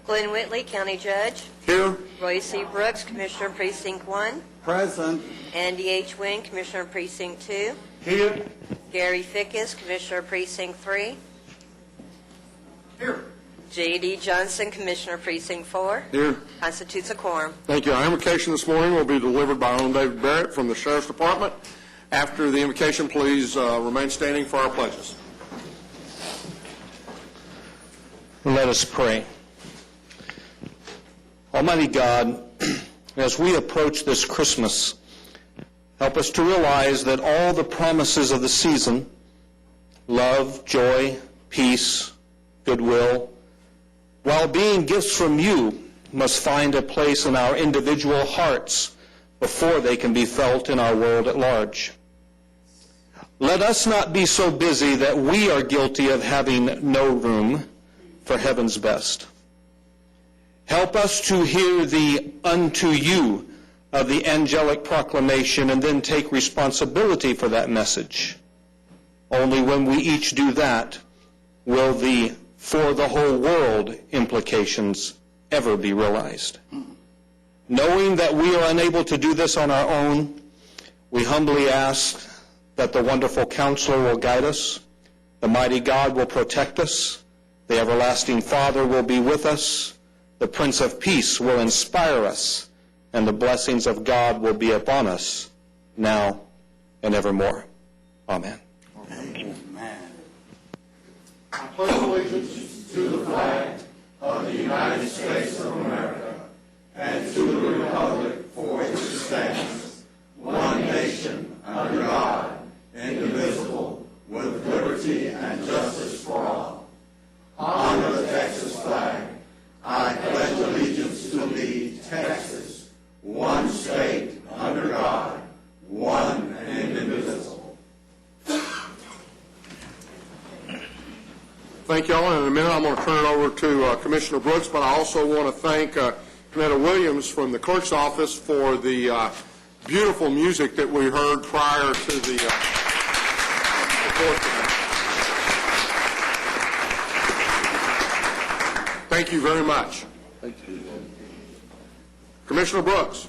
Glenn Whitley, County Judge. Here. Roy C. Brooks, Commissioner Precinct 1. Present. Andy H. Wynn, Commissioner Precinct 2. Here. Gary Fickus, Commissioner Precinct 3. Here. J.D. Johnson, Commissioner Precinct 4. Here. Constitutes a quorum. Thank you. Our invocation this morning will be delivered by Owner David Barrett from the Sheriff's Department. After the invocation, please remain standing for our pledges. Let us pray. Almighty God, as we approach this Christmas, help us to realize that all the promises of the season, love, joy, peace, goodwill, while being gifts from you, must find a place in our individual hearts before they can be felt in our world at large. Let us not be so busy that we are guilty of having no room for heaven's best. Help us to hear the unto you of the angelic proclamation and then take responsibility for that message. Only when we each do that will the for the whole world implications ever be realized. Knowing that we are unable to do this on our own, we humbly ask that the wonderful Counselor will guide us, the mighty God will protect us, the everlasting Father will be with us, the Prince of Peace will inspire us, and the blessings of God will be upon us now and evermore. Amen. Amen. I pledge allegiance to the flag of the United States of America and to the republic for which it stands, one nation, under God, indivisible, with liberty and justice for all. Honor the Texas flag. I pledge allegiance to thee, Texas, one state, under God, one and indivisible. Thank you all. And in a minute, I'm going to turn it over to Commissioner Brooks, but I also want to thank Commander Williams from the clerk's office for the beautiful music that we heard prior to the report today. Thank you very much. Thank you. Commissioner Brooks.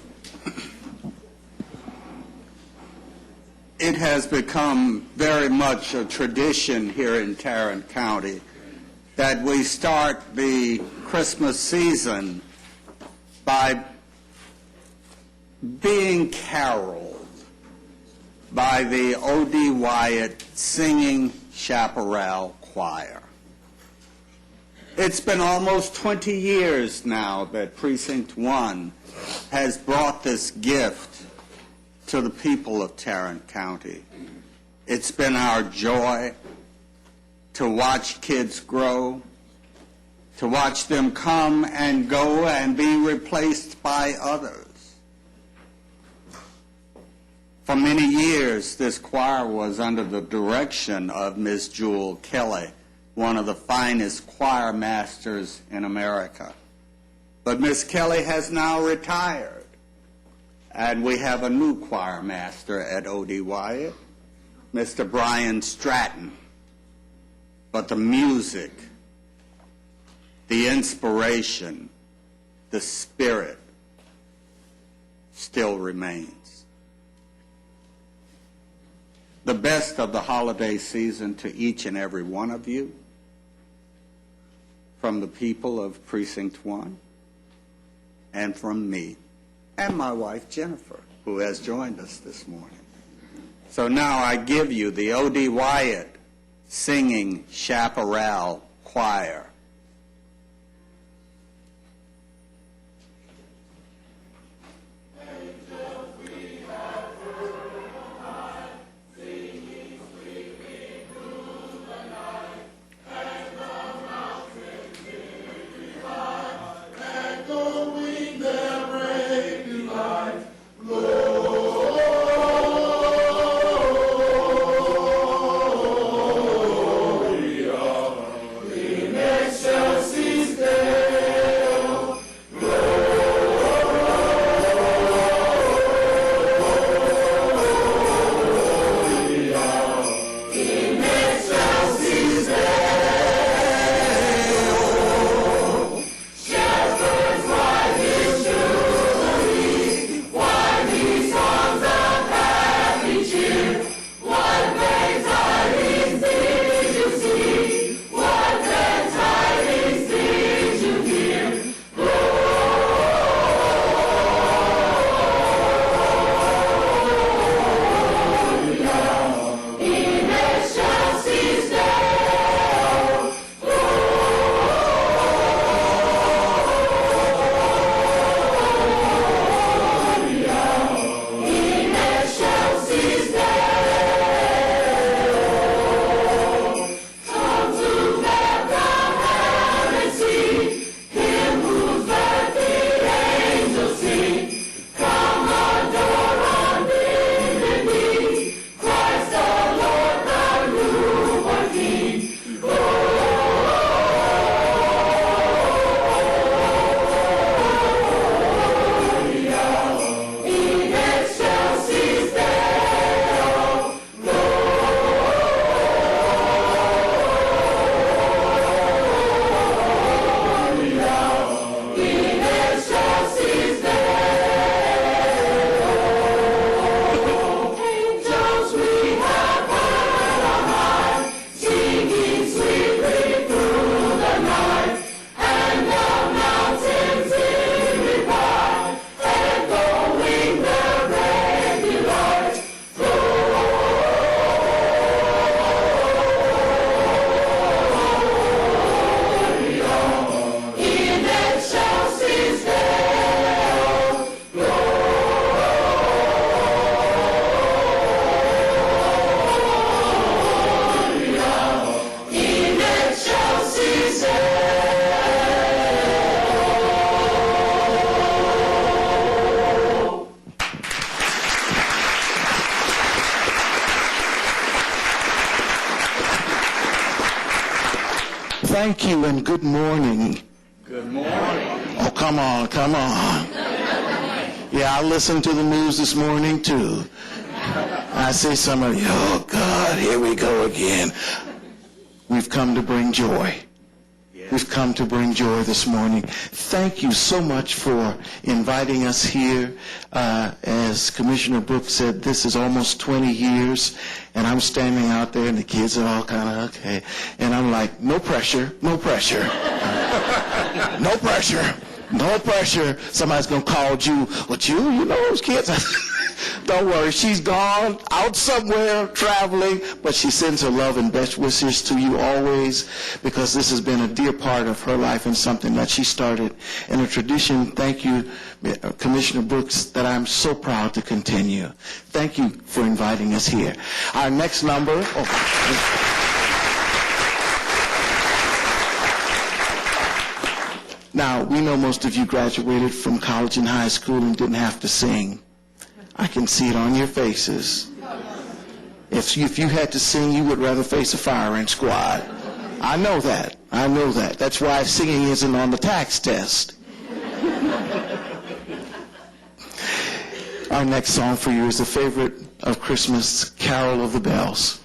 It has become very much a tradition here in Tarrant County that we start the Christmas season by being caroled by the O.D. Wyatt Singing Chaparral Choir. It's been almost 20 years now that Precinct 1 has brought this gift to the people of Tarrant County. It's been our joy to watch kids grow, to watch them come and go and be replaced by others. For many years, this choir was under the direction of Miss Jewel Kelly, one of the finest choir masters in America. But Miss Kelly has now retired, and we have a new choir master at O.D. Wyatt, Mr. Brian Stratton. But the music, the inspiration, the spirit still remains. The best of the holiday season to each and every one of you from the people of Precinct 1 and from me and my wife Jennifer, who has joined us this morning. So now I give you the O.D. Wyatt Singing Chaparral Choir. Yes. Thank you and good morning. Good morning. Oh, come on, come on. Yeah, I listened to the news this morning too. I see some of you, oh God, here we go again. We've come to bring joy. We've come to bring joy this morning. Thank you so much for inviting us here. As Commissioner Brooks said, this is almost 20 years, and I'm standing out there, and the kids are all kind of okay. And I'm like, no pressure, no pressure. No pressure, no pressure. Somebody's going to call Ju. Well, Ju, you know those kids? Don't worry, she's gone out somewhere traveling, but she sends her love and best wishes to you always, because this has been a dear part of her life and something that she started in a tradition. Thank you, Commissioner Brooks, that I'm so proud to continue. Thank you for inviting us here. Our next number... Now, we know most of you graduated from college and high school and didn't have to sing. I can see it on your faces. If you had to sing, you would rather face a firing squad. I know that. I know that. That's why singing isn't on the tax test. Our next song for you is a favorite of Christmas, Carol of the Bells.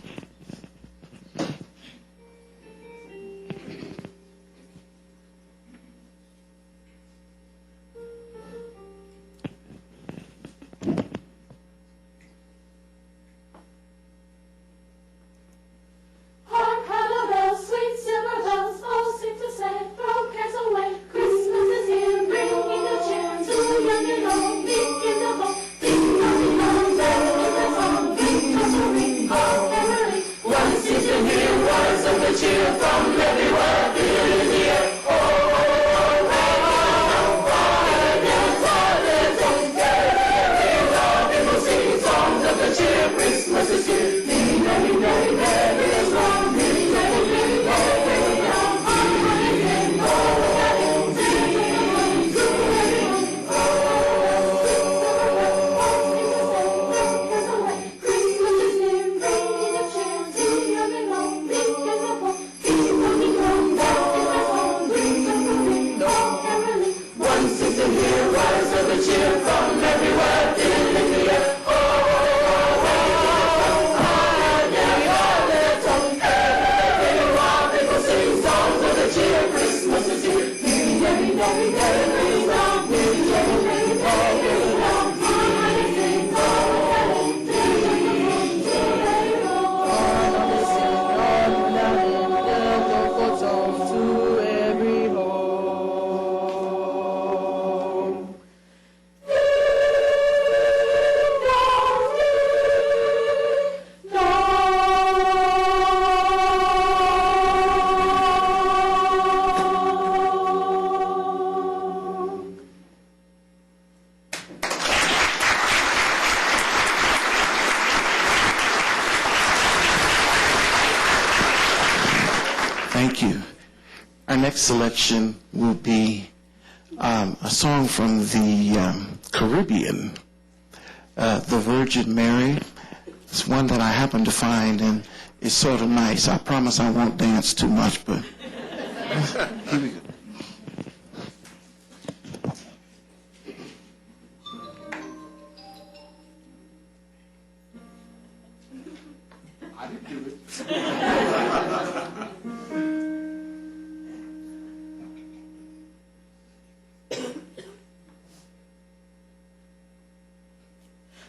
Thank you. Our next selection will be a song from the Caribbean, The Virgin Mary. It's one that I happened to find, and it's sort of nice. I promise I won't dance too much, but here we go. I didn't do it.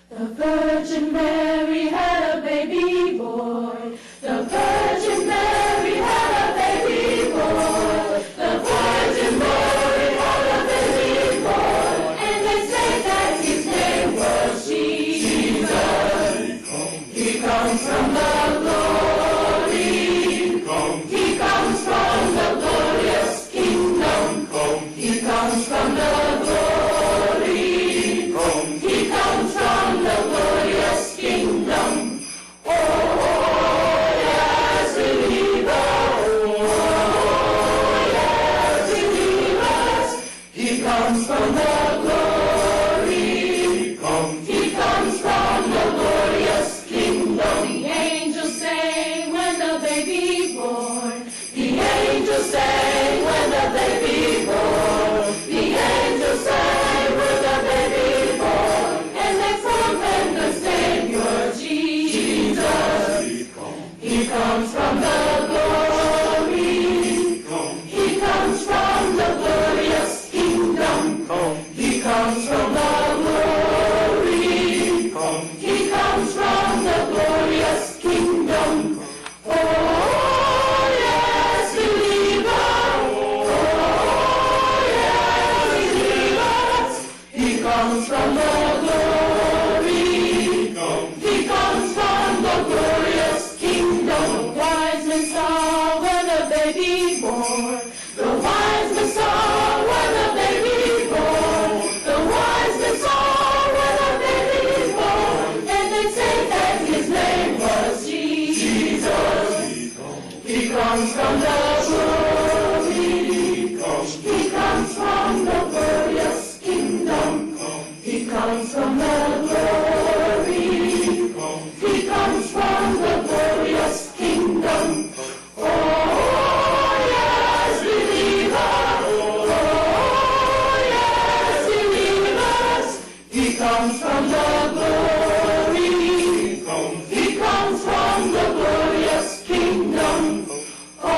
The Virgin Mary had a baby boy. The Virgin Mary had a baby boy. The baby born. The wise men saw when the baby born. The wise men saw when the baby born. And they said that his name was Jesus. He comes from the glory. He comes from the glorious kingdom. He comes from the glory. He comes from the glorious kingdom. Oh, yes, believers. Oh, yes, believers. He comes from the glory. He comes from the glorious kingdom. Oh,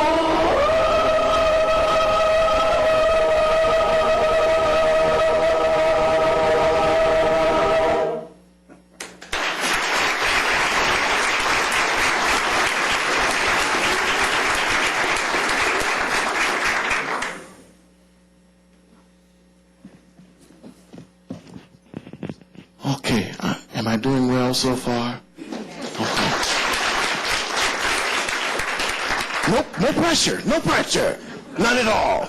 Okay, am I doing well so far? Okay. No pressure, no pressure. None at all.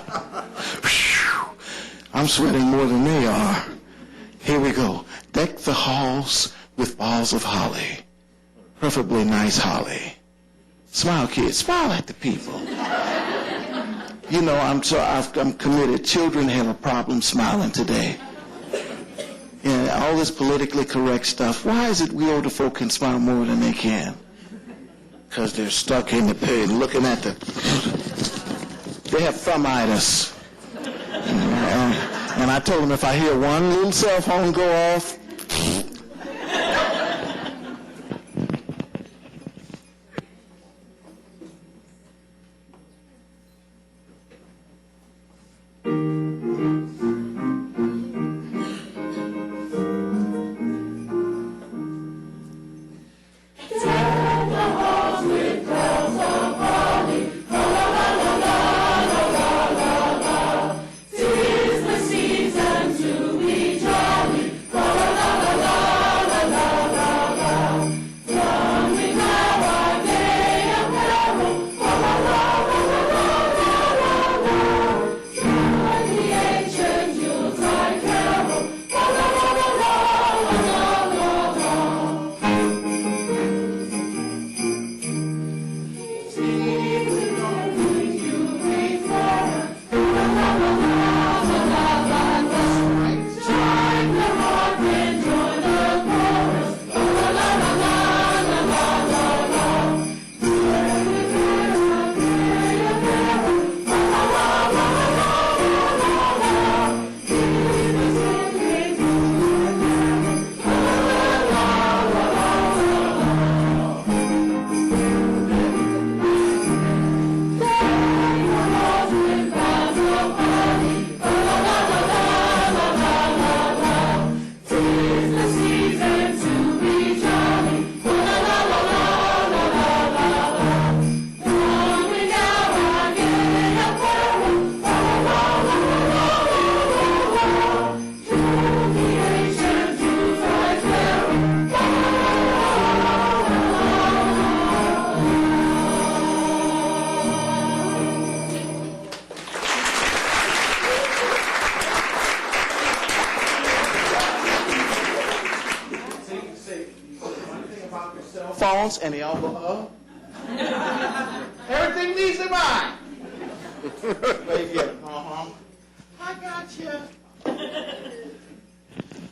Whew. I'm sweating more than they are. Here we go. Deck the halls with balls of holly. Preferably nice holly. Smile, kids. Smile at the people. You know, I'm committed. Children have a problem smiling today. And all this politically correct stuff, why is it we older folk can smile more than they can? Because they're stuck in the pit looking at they have thumbitis. And I told them if I hear one little cell phone go off, phones, and they all go, oh. Everything needs to mine. Very good. I got you.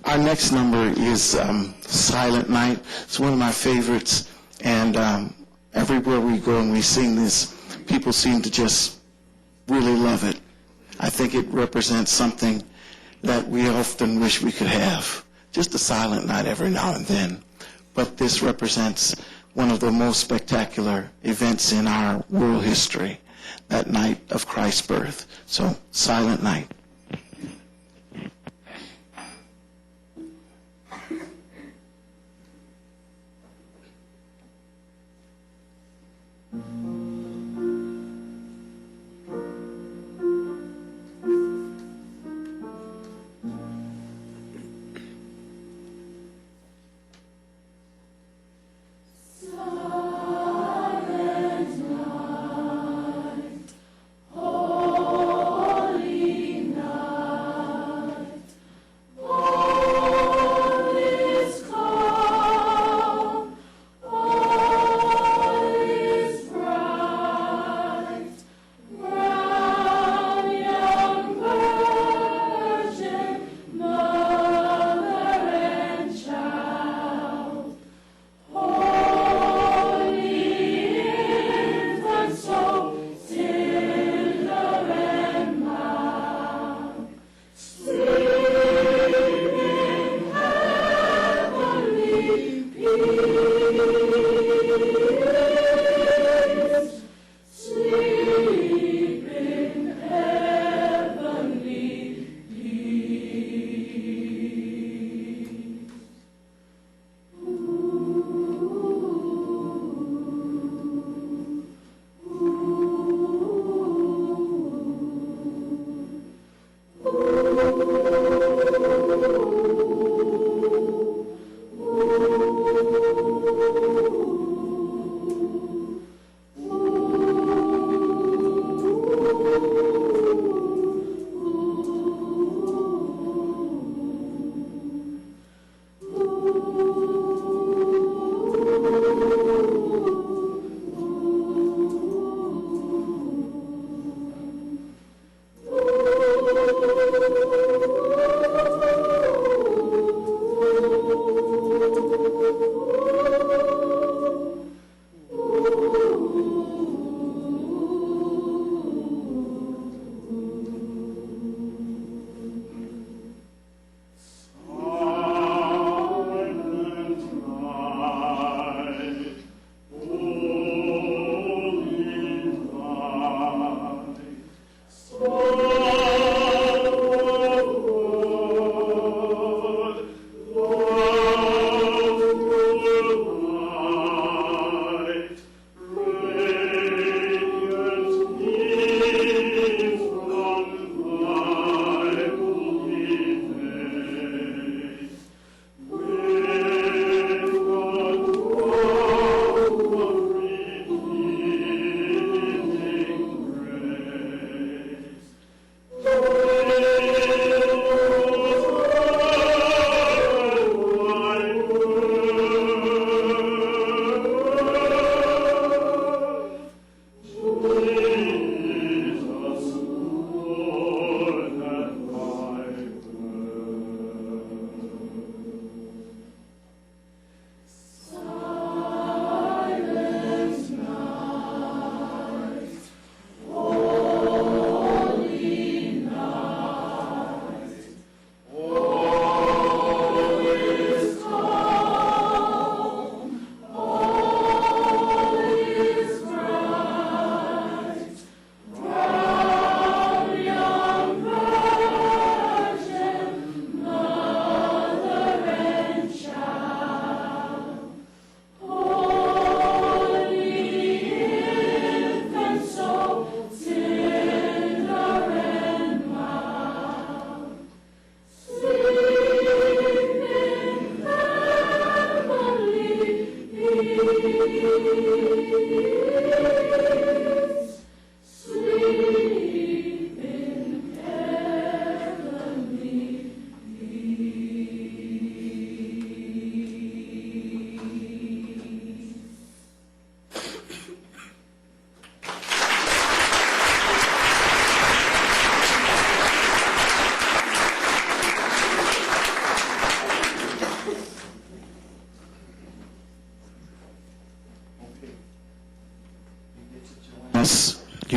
Our next number is Silent Night. It's one of my favorites, and everywhere we go and we sing this, people seem to just really love it. I think it represents something that we often wish we could have. Just a silent night every now and then. But this represents one of the most spectacular events in our world history, that night of Christ's birth. So, Silent Night.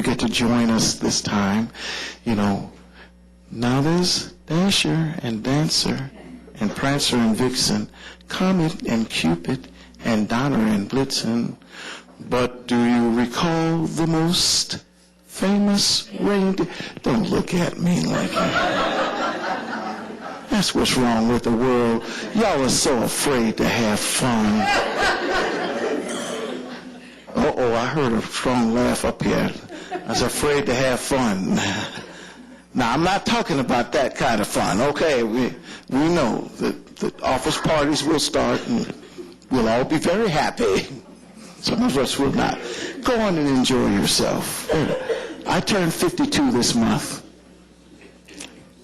you get to join us this time. You know, now there's Dasher and Dancer and Prancer and Vixen, Comet and Cupid and Donner and Blitzen. But do you recall the most famous reindeer? Don't look at me like that. That's what's wrong with the world. Y'all are so afraid to have fun. Uh-oh, I heard a strong laugh up here. I was afraid to have fun. Now, I'm not talking about that kind of fun, okay? We know that the office parties will start and we'll all be very happy. Some of us will not. Go on and enjoy yourself. I turned 52 this month.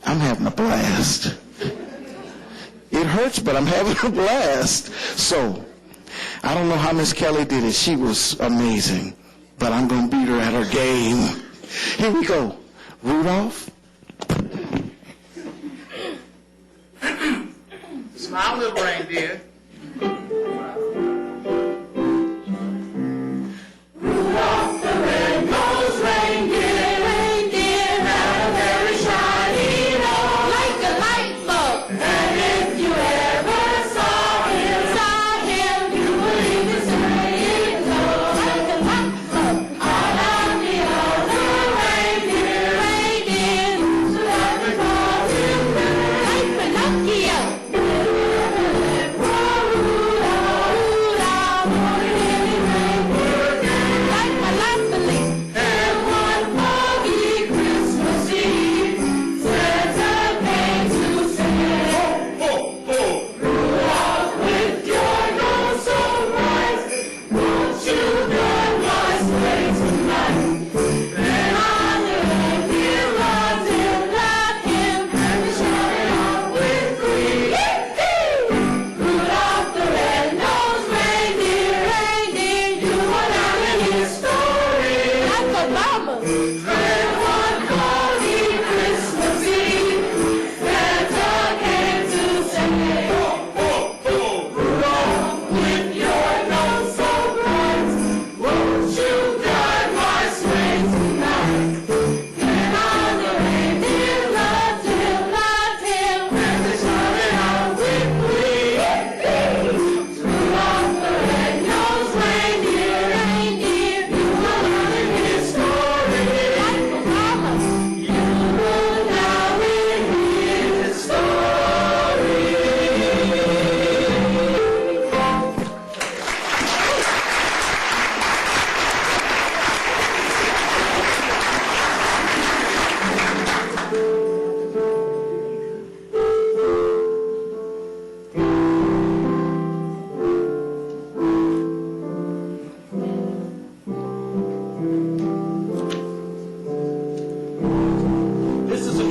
I'm having a blast. It hurts, but I'm having a blast. So, I don't know how Miss Kelly did it. She was amazing. But I'm going to beat her at her game. Here we go. Rudolph. Smile, little reindeer. Rudolph the red-nosed reindeer, had a very shiny nose, like a light bulb. And if you ever saw him, you believe the saying goes, like a light bulb. All of the other reindeer, so that we call him like Pinocchio.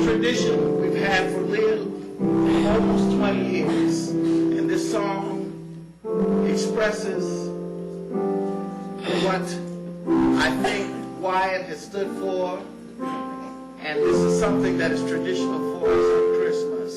Tradition we've had for almost 20 years. And this song expresses what I think Wyatt has stood for. And this is something that is traditional for us on Christmas.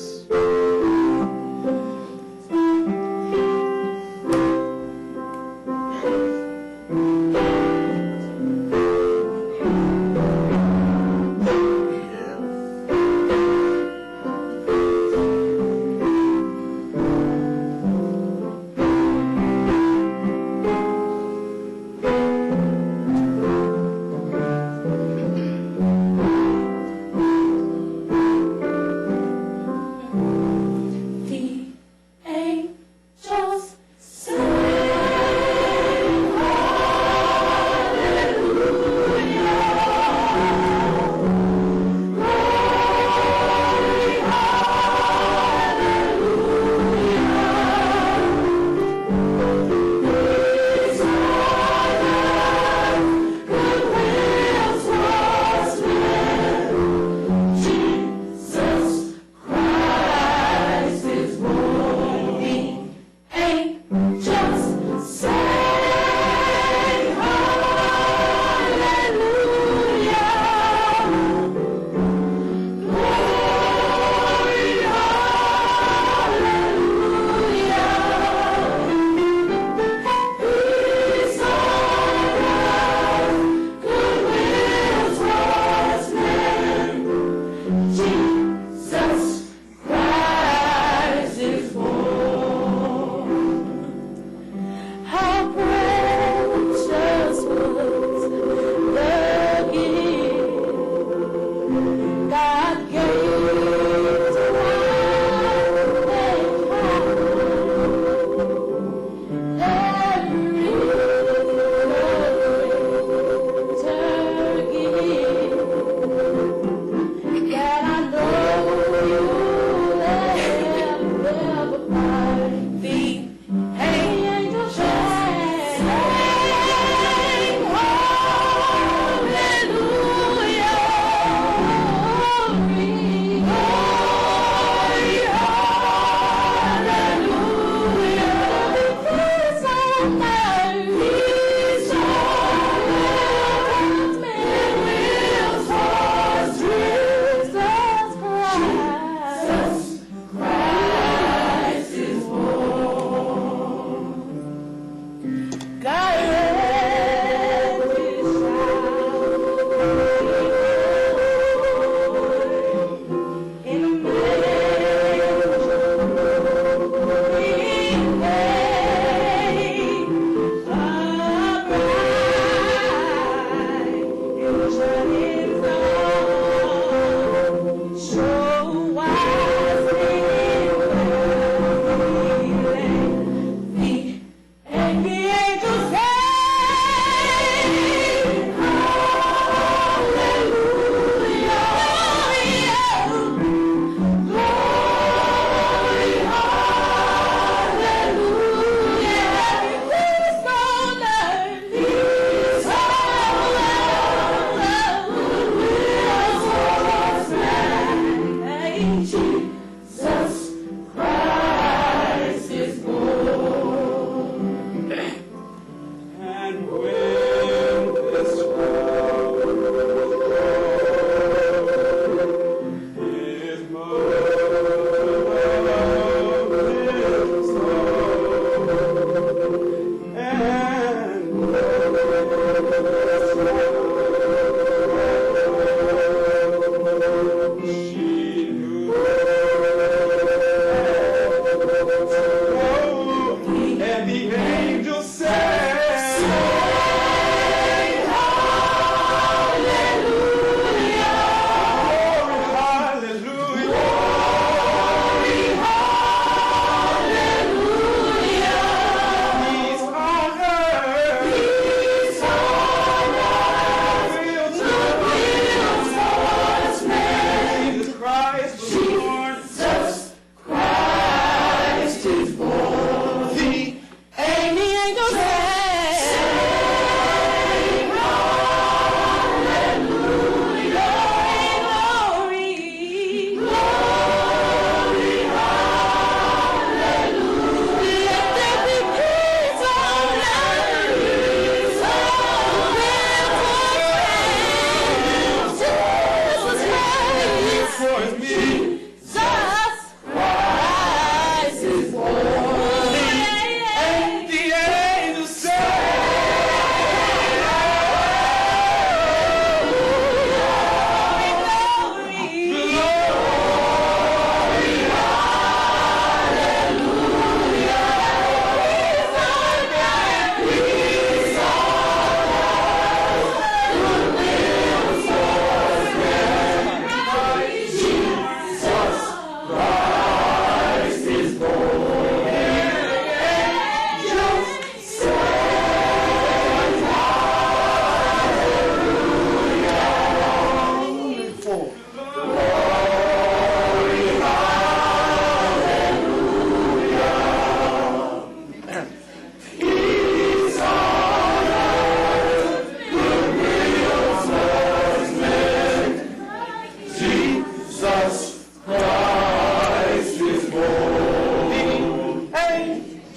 God gave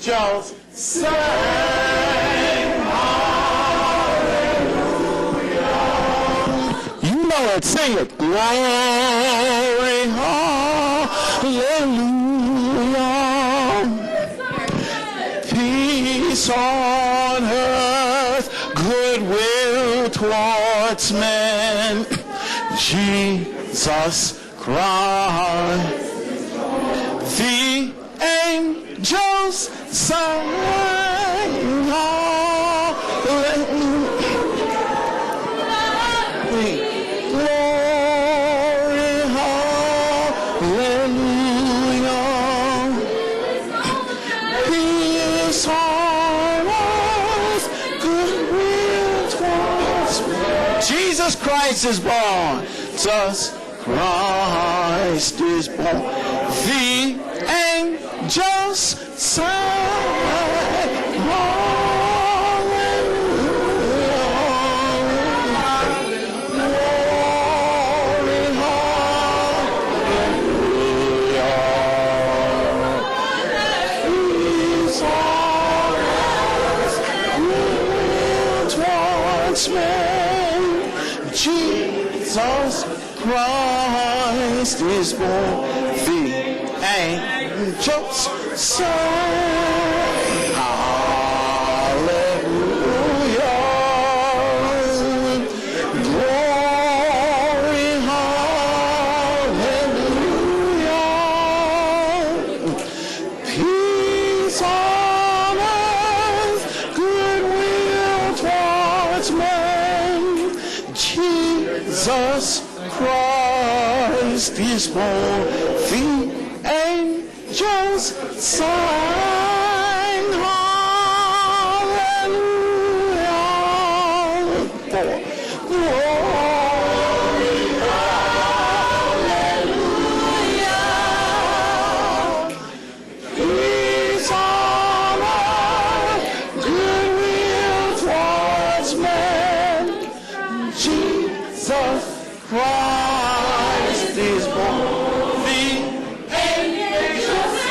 to Lord, sing it. Glory, hallelujah. Peace on earth, goodwill towards men. Jesus Christ. The angels sing hallelujah. Glory, Christ is born. Jesus Christ is born. The angels sang. Jesus Christ is born. The angels sing. Hallelujah. Glory, hallelujah. Peace on earth, goodwill towards men. Jesus Christ is born. The angels sang hallelujah. For glory, hallelujah. Peace on earth, goodwill towards men. Jesus Christ is born. The angels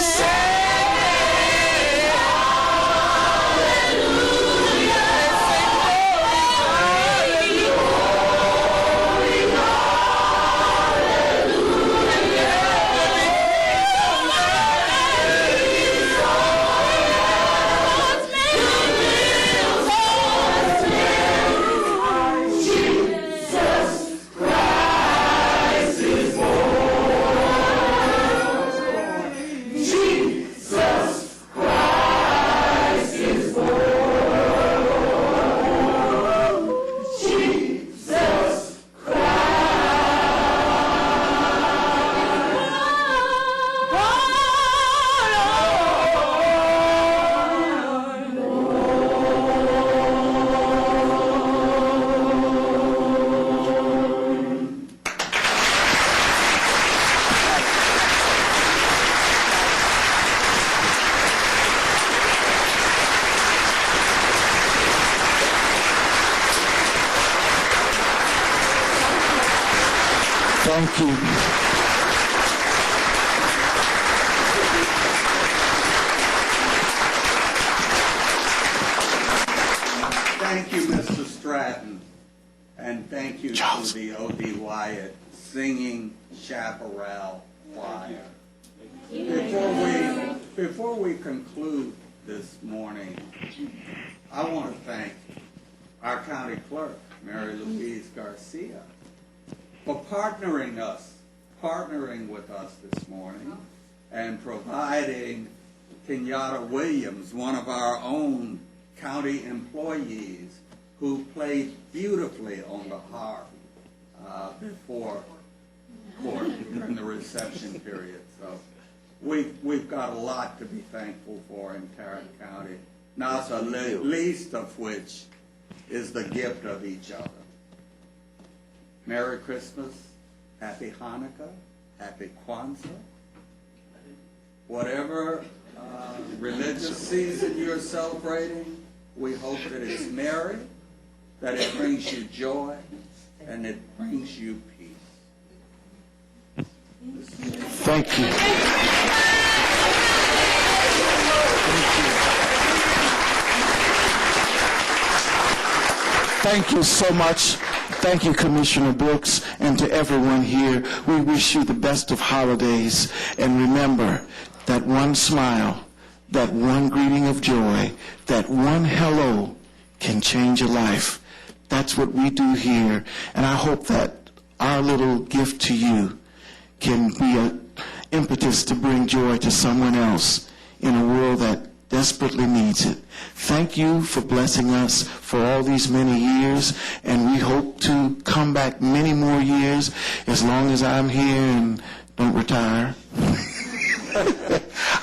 sing Thank you. Thank you, Mr. Stratton, and thank you Charles. to the O.D. Wyatt Singing Chaparral Choir. Before we conclude this morning, I want to thank our county clerk, Mary Louise Garcia, for partnering with us this morning and providing Kenyatta Williams, one of our own county employees, who played beautifully on the harp before court during the reception period. So we've got a lot to be thankful for in Tarrant County, not the least of which is the gift of each other. Merry Christmas, Happy Hanukkah, Happy Kwanzaa. Whatever religious season you're celebrating, we hope that it's merry, that it brings you joy, and it brings you peace. Thank you. Thank you so much. Thank you, Commissioner Brooks, and to everyone here. We wish you the best of holidays. And remember, that one smile, that one greeting of joy, that one hello can change a life. That's what we do here. And I hope that our little gift to you can be an impetus to bring joy to someone else in a world that desperately needs it. Thank you for blessing us for all these many years, and we hope to come back many more years as long as I'm here and don't retire.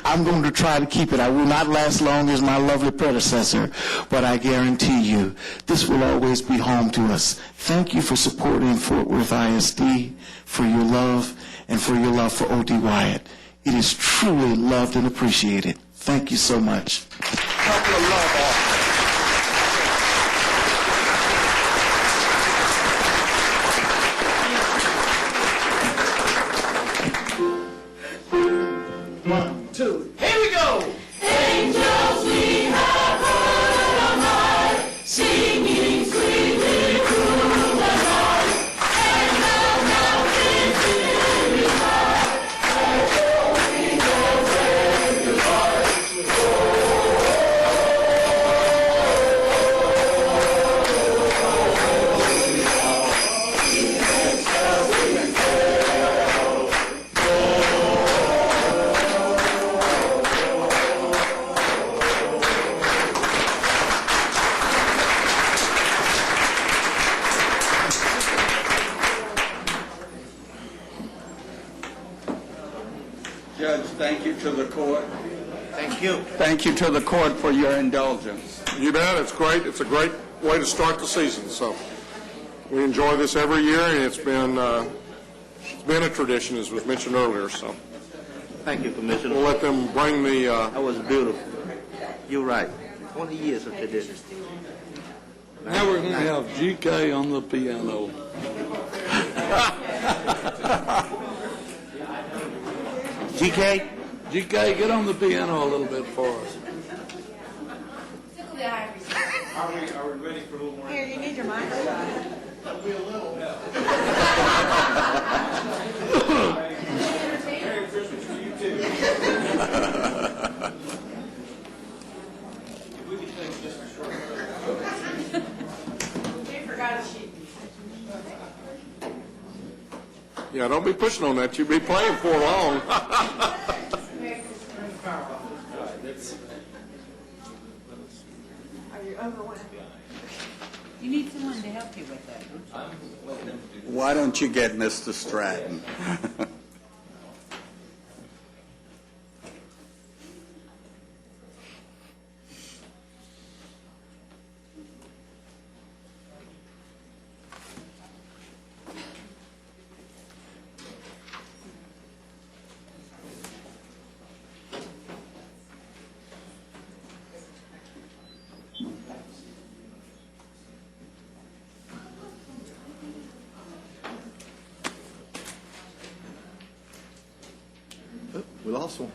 I'm going to try to keep it. I will not last long as my lovely predecessor, but I guarantee you this will always be home to us. Thank you for supporting Fort Worth ISD, for your love, and for your love for O.D. Wyatt. It is truly loved and appreciated. Thank you so much. Couple of love offers. One, two, here we go! Angels we have heard on high, singing sweetly through the night, and the mountains in reply, as the angels say goodbye. Judge, thank you to the court. Thank you. Thank you to the court for your indulgence. You bet. It's great. It's a great way to start the season. So we enjoy this every year, and it's been a tradition, as was mentioned earlier. So Thank you, Commissioner. we'll let them bring the. That was beautiful. You're right. 20 years of tradition. Now we're going to have GK on the piano. GK? GK, get on the piano a little bit for us. Here, you need your microphone. Yeah, don't be pushing on that. You'll be playing for long. You need someone to help you with that. Why don't you get Mr. Stratton? We lost one.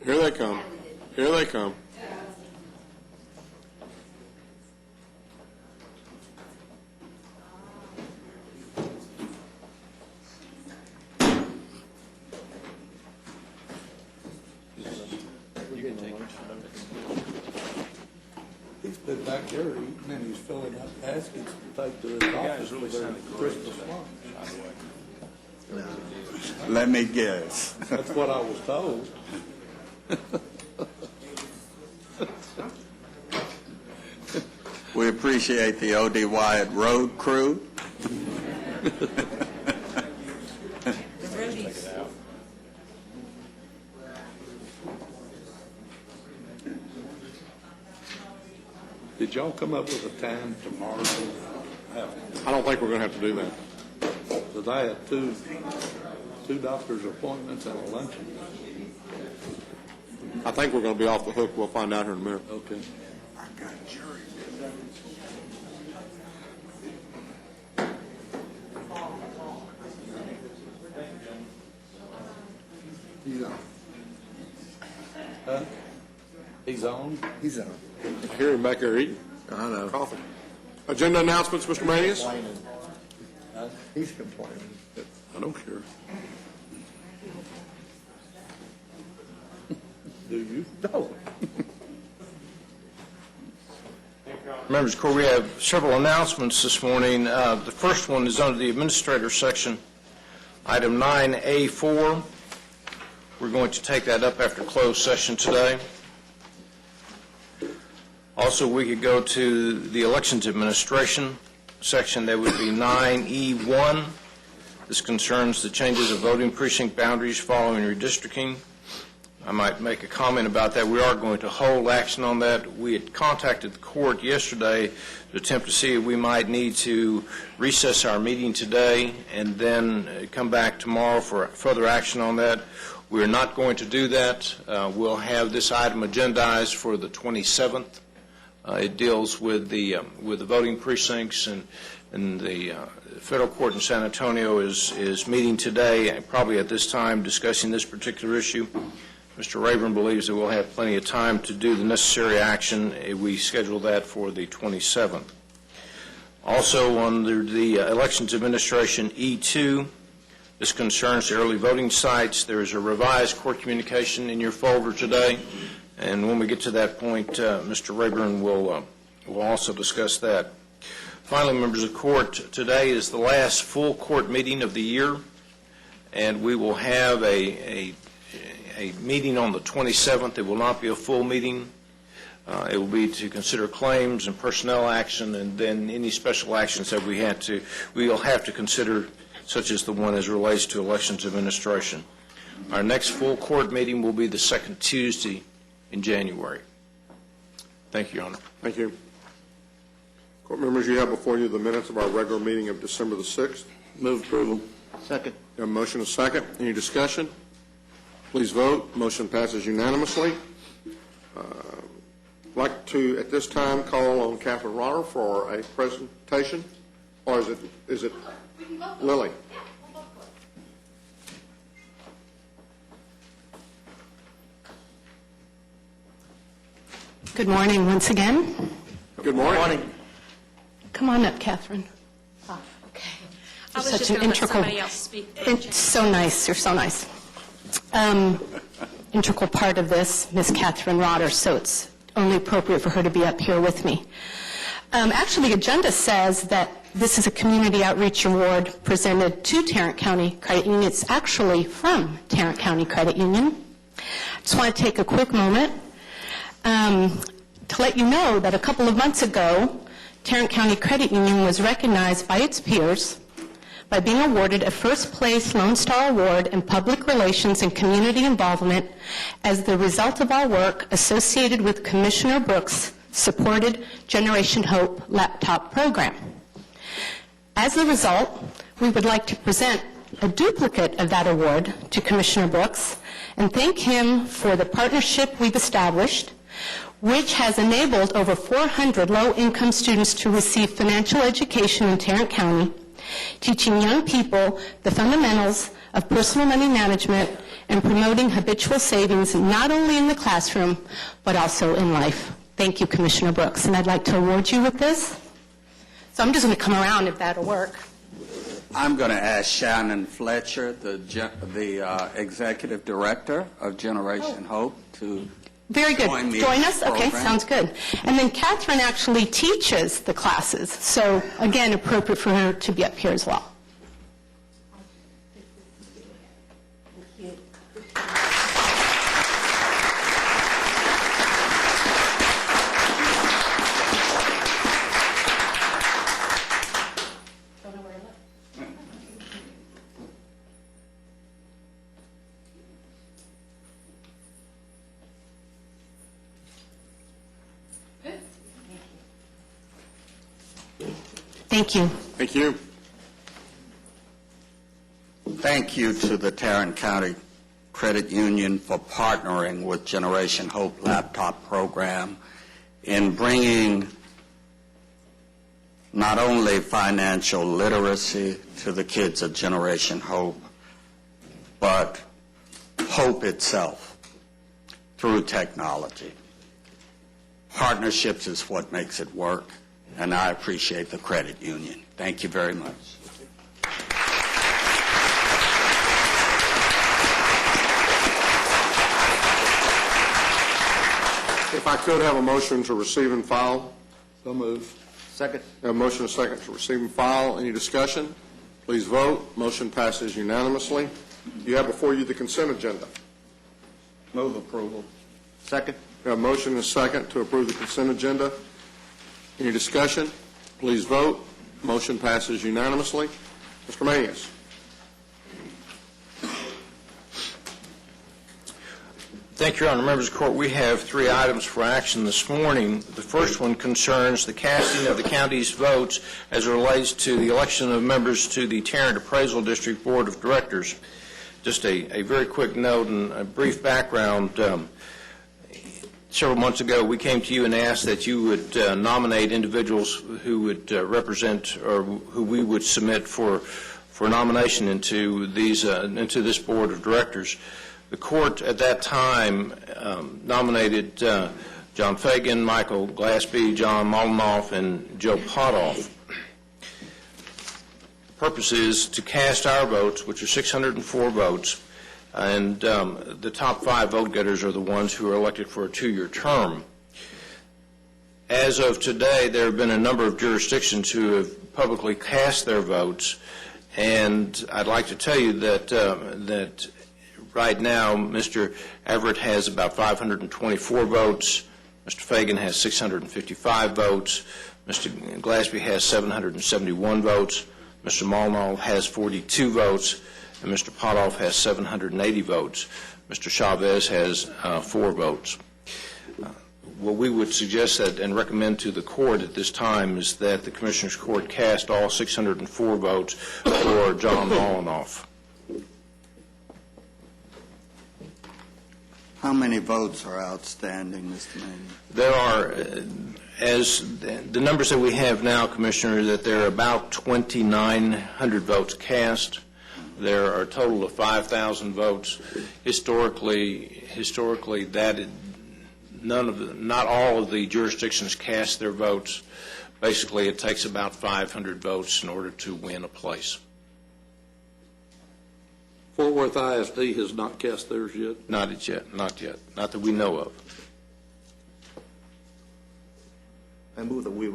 Here they come. Here they come. He's been back there eating and he's filling up baskets to take to his office for their Christmas lunch. Let me guess. That's what I was told. We appreciate the O.D. Wyatt Road crew. Did y'all come up with a time tomorrow? I don't think we're going to have to do that. Because I had two doctor's appointments and a luncheon. I think we're going to be off the hook. We'll find out here in a minute. Okay. He's on. Huh? He's on? He's on. I hear him back there eating I know. coffee. Agenda announcements, Mr. Manius? He's complaining. I don't care. Do you? No. Members of the court, we have several announcements this morning. The first one is under the administrator section, item 9A4. We're going to take that up after closed session today. Also, we could go to the elections administration section. That would be 9E1. This concerns the changes of voting precinct boundaries following redistricting. I might make a comment about that. We are going to hold action on that. We had contacted the court yesterday to attempt to see if we might need to recess our meeting today and then come back tomorrow for further action on that. We're not going to do that. We'll have this item agendized for the 27th. It deals with the voting precincts, and the federal court in San Antonio is meeting today, and probably at this time discussing this particular issue. Mr. Rayburn believes that we'll have plenty of time to do the necessary action if we schedule that for the 27th. Also, under the Elections Administration E2, this concerns the early voting sites. There is a revised court communication in your folder today, and when we get to that point, Mr. Rayburn will also discuss that. Finally, members of the court, today is the last full court meeting of the year, and we will have a meeting on the 27th. It will not be a full meeting. It will be to consider claims and personnel action, and then any special actions that we will have to consider, such as the one as relates to elections administration. Our next full court meeting will be the second Tuesday in January. Thank you, Your Honor. Thank you. Court members, you have before you the minutes of our regular meeting of December the 6th. Move approval. Second. You have a motion and a second. Any discussion? Please vote. Motion passes unanimously. I'd like to, at this time, call on Catherine Rotter for a presentation. Or is it Lily? Good morning once again. Good morning. Come on up, Catherine. Oh, okay. I was Such just an going to let integral. somebody else speak. It's so nice. You're so nice. Integral part of this, Miss Catherine Rotter, so it's only appropriate for her to be up here with me. Actually, the agenda says that this is a community outreach award presented to Tarrant County Credit Union. It's actually from Tarrant County Credit Union. I just want to take a quick moment to let you know that a couple of months ago, Tarrant County Credit Union was recognized by its peers by being awarded a first-place Lone Star Award in Public Relations and Community Involvement as the result of our work associated with Commissioner Brooks' supported Generation Hope laptop program. As a result, we would like to present a duplicate of that award to Commissioner Brooks and thank him for the partnership we've established, which has enabled over 400 low-income students to receive financial education in Tarrant County, teaching young people the fundamentals of personal money management and promoting habitual savings not only in the classroom, but also in life. Thank you, Commissioner Brooks, and I'd like to award you with this. So I'm just going to come around if that'll work. I'm going to ask Shannon Fletcher, the Executive Director of Generation Hope, to Very good. Join us? Okay, sounds good. And then Catherine actually teaches the classes, so again, appropriate for her to be up here as well. Thank you. Thank you. Thank you to the Tarrant County Credit Union for partnering with Generation Hope laptop program in bringing not only financial literacy to the kids of Generation Hope, but hope itself through technology. Partnerships is what makes it work, and I appreciate the credit union. Thank you very much. If I could have a motion to receive and file. So move. Second. We have a motion and a second to receive and file. Any discussion? Please vote. Motion passes unanimously. You have before you the consent agenda. Move approval. Second. We have a motion and a second to approve the consent agenda. Any discussion? Please vote. Motion passes unanimously. Mr. Manius. Thank you, Your Honor. Members of the Court, we have 3 items for action this morning. The first one concerns the casting of the county's votes as it relates to the election of members to the Tarrant Appraisal District Board of Directors. Just a very quick note and a brief background. Several months ago, we came to you and asked that you would nominate individuals who would represent or who we would submit for nomination into this Board of Directors. The court at that time nominated John Fagan, Michael Glassby, John Molinoff, and Joe Potoff. The purpose is to cast our votes, which are 604 votes, and the top 5 vote getters are the ones who are elected for a 2-year term. As of today, there have been a number of jurisdictions who have publicly cast their votes, and I'd like to tell you that right now, Mr. Everett has about 524 votes. Mr. Fagan has 655 votes. Mr. Glassby has 771 votes. Mr. Molinoff has 42 votes. And Mr. Potoff has 780 votes. Mr. Chavez has 4 votes. What we would suggest that and recommend to the court at this time is that the Commissioners Court cast all 604 votes for John Molinoff. How many votes are outstanding, Mr. Manning? There are, as the numbers that we have now, Commissioner, that there are about 2,900 votes cast. There are a total of 5,000 votes. Historically, that not all of the jurisdictions cast their votes. Basically, it takes about 500 votes in order to win a place. Fort Worth ISD has not cast theirs yet? Not yet. Not that we know of. I move that we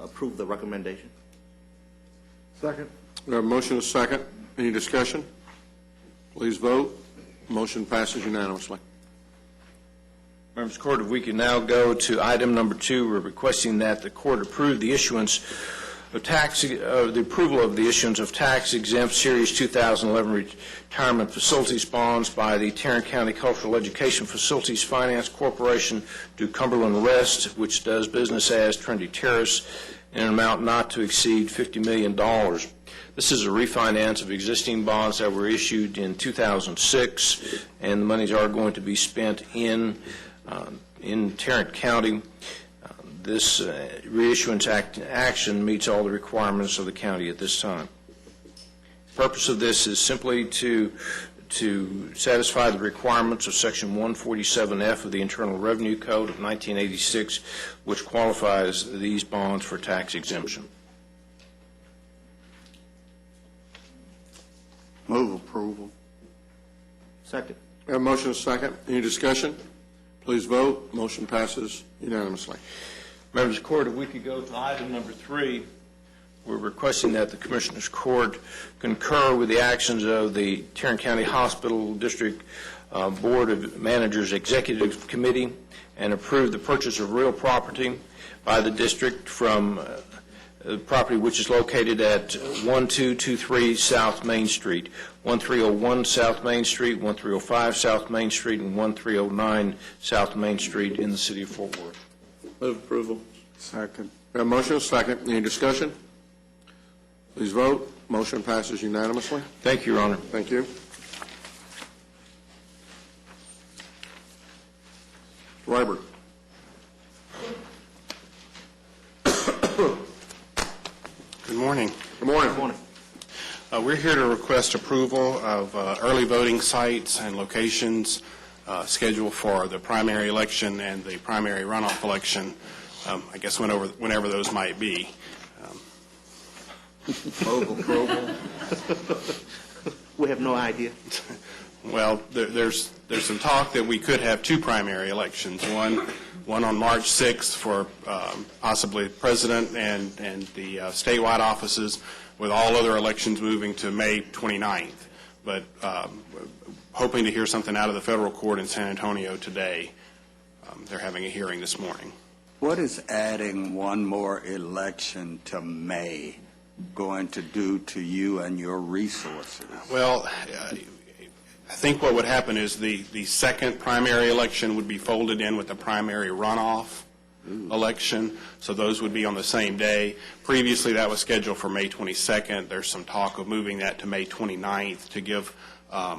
approve the recommendation. Second. We have a motion and a second. Any discussion? Please vote. Motion passes unanimously. Members of the Court, if we can now go to item number 2, we're requesting that the Court approve the issuance of the approval of the issuance of tax-exempt Series 2011 retirement facilities bonds by the Tarrant County Cultural Education Facilities Finance Corporation to Cumberland Rest, which does business as Trinity Terrace, in an amount not to exceed $50 million. This is a refinance of existing bonds that were issued in 2006, and the monies are going to be spent in Tarrant County. This reissuance action meets all the requirements of the county at this time. The purpose of this is simply to satisfy the requirements of Section 147F of the Internal Revenue Code of 1986, which qualifies these bonds for tax exemption. Move approval. Second. We have a motion and a second. Any discussion? Please vote. Motion passes unanimously. Members of the Court, if we could go to item number 3, we're requesting that the Commissioners Court concur with the actions of the Tarrant County Hospital District Board of Managers Executive Committee and approve the purchase of real property by the district from property which is located at 1223 South Main Street, 1301 South Main Street, 1305 South Main Street, and 1309 South Main Street in the city of Fort Worth. Move approval. Second. We have a motion and a second. Any discussion? Please vote. Motion passes unanimously. Thank you, Your Honor. Thank you. Reiber. Good morning. Good morning. Good morning. We're here to request approval of early voting sites and locations scheduled for the primary election and the primary runoff election, I guess whenever those might be. Move approval. We have no idea. Well, there's some talk that we could have 2 primary elections, one one on March 6th for possibly president and the statewide offices, with all other elections moving to May 29th. But hoping to hear something out of the federal court in San Antonio today. They're having a hearing this morning. What is adding one more election to May going to do to you and your resources? Well, I think what would happen is the second primary election would be folded in with the primary runoff election, so those would be on the same day. Previously, that was scheduled for May 22nd. There's some talk of moving that to May 29th to give a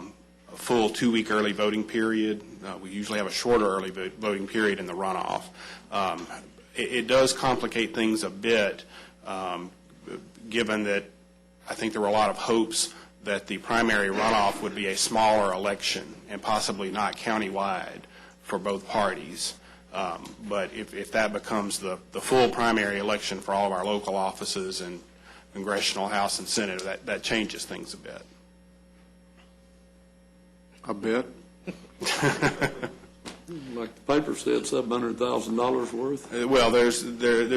full 2-week early voting period. We usually have a shorter early voting period in the runoff. It does complicate things a bit, given that I think there were a lot of hopes that the primary runoff would be a smaller election and possibly not countywide for both parties. But if that becomes the full primary election for all of our local offices and congressional, House, and Senate, that changes things a bit. A bit? Like the paper said, $700,000 worth. Well, there's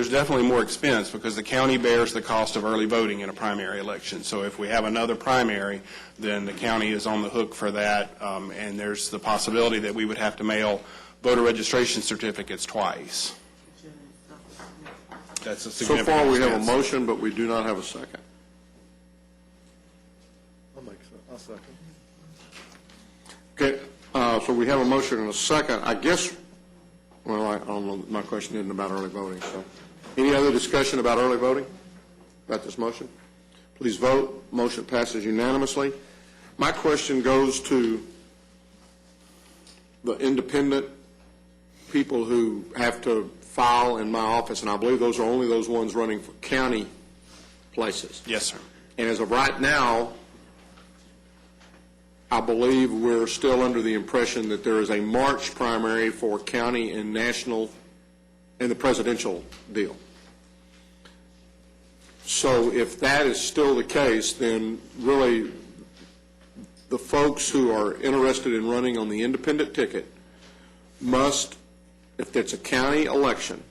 definitely more expense because the county bears the cost of early voting in a primary election. So if we have another primary, then the county is on the hook for that, and there's the possibility that we would have to mail voter registration certificates twice. That's a significant So far, we have a expense. motion, but we do not have a second. I'll second. Okay, so we have a motion and a second. I guess, well, I don't know, my question isn't about early voting, so. Any other discussion about early voting, about this motion? Please vote. Motion passes unanimously. My question goes to the independent people who have to file in my office, and I believe those are only those ones running for county places. Yes, sir. And as of right now, I believe we're still under the impression that there is a March primary for county and national in the presidential deal. So if that is still the case, then really the folks who are interested in running on the independent ticket must, if it's a county election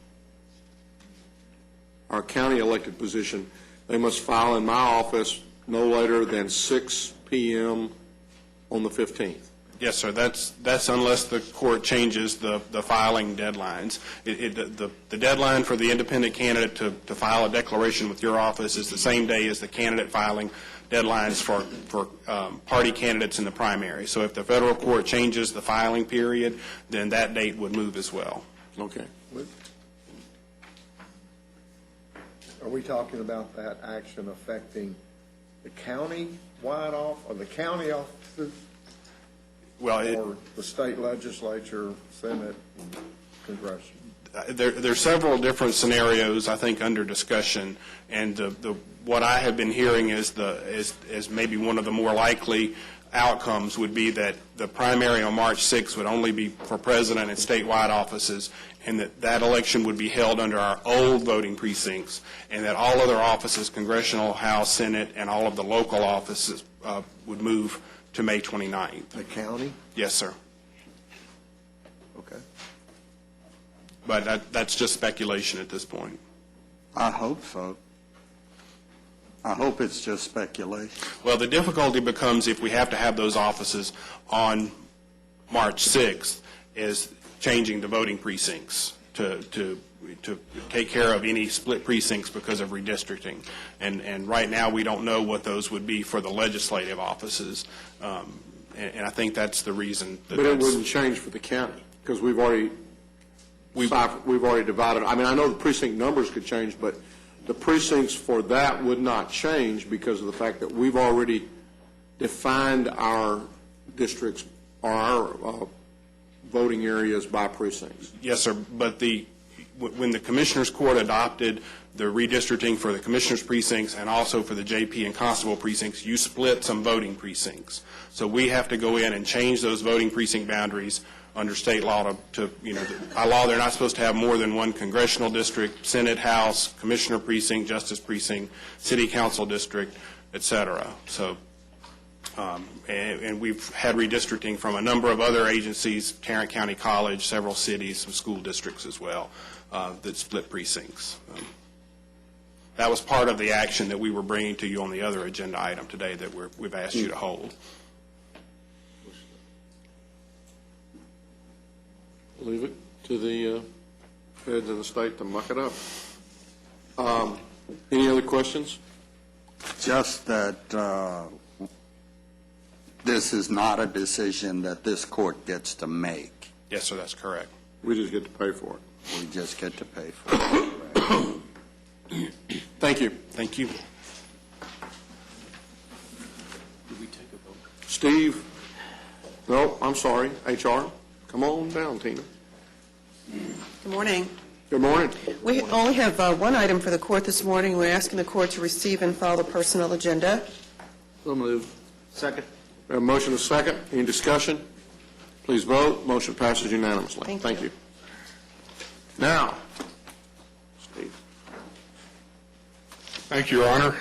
or a county elected position, they must file in my office no later than 6 p.m. on the 15th. Yes, sir. That's unless the court changes the filing deadlines. The deadline for the independent candidate to file a declaration with your office is the same day as the candidate filing deadlines for party candidates in the primary. So if the federal court changes the filing period, then that date would move as well. Okay. Are we talking about that action affecting the county-wide off, or the county offices, Well, or the state legislature, Senate, Congression? There's several different scenarios, I think, under discussion, and what I have been hearing is maybe one of the more likely outcomes would be that the primary on March 6th would only be for president and statewide offices, and that election would be held under our old voting precincts, and that all other offices, congressional, House, Senate, and all of the local offices would move to May 29th. The county? Yes, sir. Okay. But that's just speculation at this point. I hope so. I hope it's just speculation. Well, the difficulty becomes if we have to have those offices on March 6th is changing the voting precincts to take care of any split precincts because of redistricting. And right now we don't know what those would be for the legislative offices. And I think that's the reason. But it wouldn't change for the county because we've already divided. I mean, I know the precinct numbers could change, but the precincts for that would not change because of the fact that we've already defined our districts or our voting areas by precincts. Yes, sir. But when the Commissioners Court adopted the redistricting for the Commissioners' precincts and also for the JP and Constable precincts, you split some voting precincts. So we have to go in and change those voting precinct boundaries under state law by law they're not supposed to have more than one congressional district, Senate, House, Commissioner precinct, Justice precinct, City Council district, et cetera. So And we've had redistricting from a number of other agencies, Tarrant County College, several cities, some school districts as well, that split precincts. That was part of the action that we were bringing to you on the other agenda item today that we've asked you to hold. Leave it to the heads of the state to muck it up. Any other questions? Just that this is not a decision that this court gets to make. Yes, sir, that's correct. We just get to pay for it. We just get to pay for it. Thank you. Thank you. Steve? No, I'm sorry. HR? Come on down, Tina. Good morning. Good morning. We only have one item for the court this morning. We're asking the court to receive and file the personnel agenda. So moved. Second. We have a motion and a second. Any discussion? Please vote. Motion passes unanimously. Thank you. Now, Steve. Thank you, Your Honor.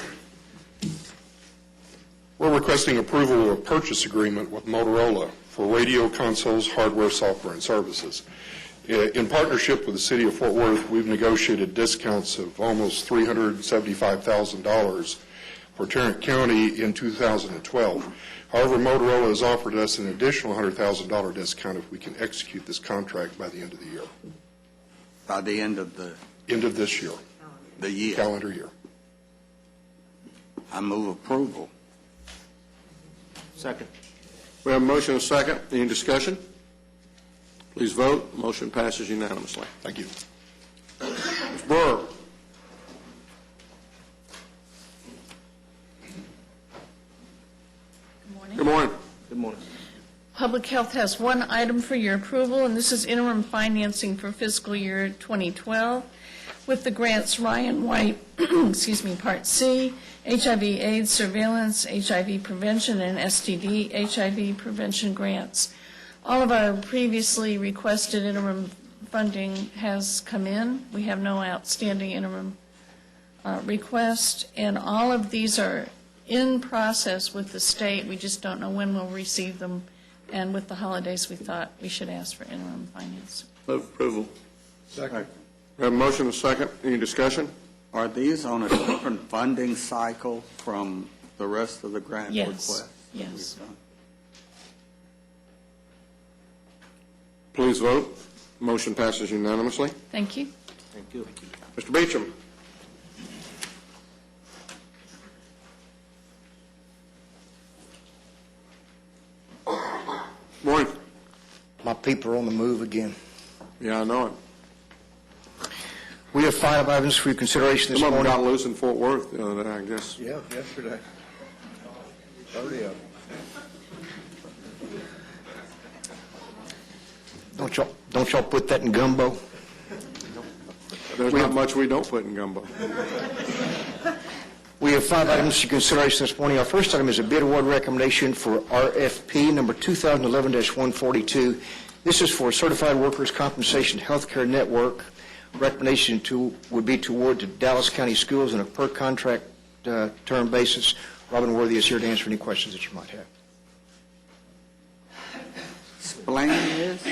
We're requesting approval of a purchase agreement with Motorola for radio consoles, hardware, software, and services. In partnership with the City of Fort Worth, we've negotiated discounts of almost $375,000 for Tarrant County in 2012. However, Motorola has offered us an additional $100,000 discount if we can execute this contract by the end of the year. By the end of the this year. The year. Calendar year. I move approval. Second. We have a motion and a second. Any discussion? Please vote. Motion passes unanimously. Thank you. Ms. Burr. Good morning. Good morning. Public Health has one item for your approval, and this is interim financing for fiscal year 2012 with the grants Ryan White, Part C, HIV/AIDS surveillance, HIV prevention, and STD HIV prevention grants. All of our previously requested interim funding has come in. We have no outstanding interim request, and all of these are in process with the state. We just don't know when we'll receive them, and with the holidays, we thought we should ask for interim financing. Move approval. Second. We have a motion and a second. Any discussion? Are these on a different funding cycle from the rest of the grant Yes. requests? Yes. Please vote. Motion passes unanimously. Thank you. Thank you. Mr. Beecham. Morning. My people are on the move again. Yeah, I know it. We have 5 items for your consideration this Some of them morning. got loose in Fort Worth the other day, I guess. Yeah, yesterday. 30 of them. Don't y'all put that in gumbo? There's not much we don't put in gumbo. We have 5 items for consideration this morning. Our first item is a bid award recommendation for RFP number 2011-142. This is for Certified Workers' Compensation Healthcare Network. Recommendation would be to award to Dallas County Schools on a per-contract term basis. Robin Worthy is here to answer any questions that you might have. Explain this.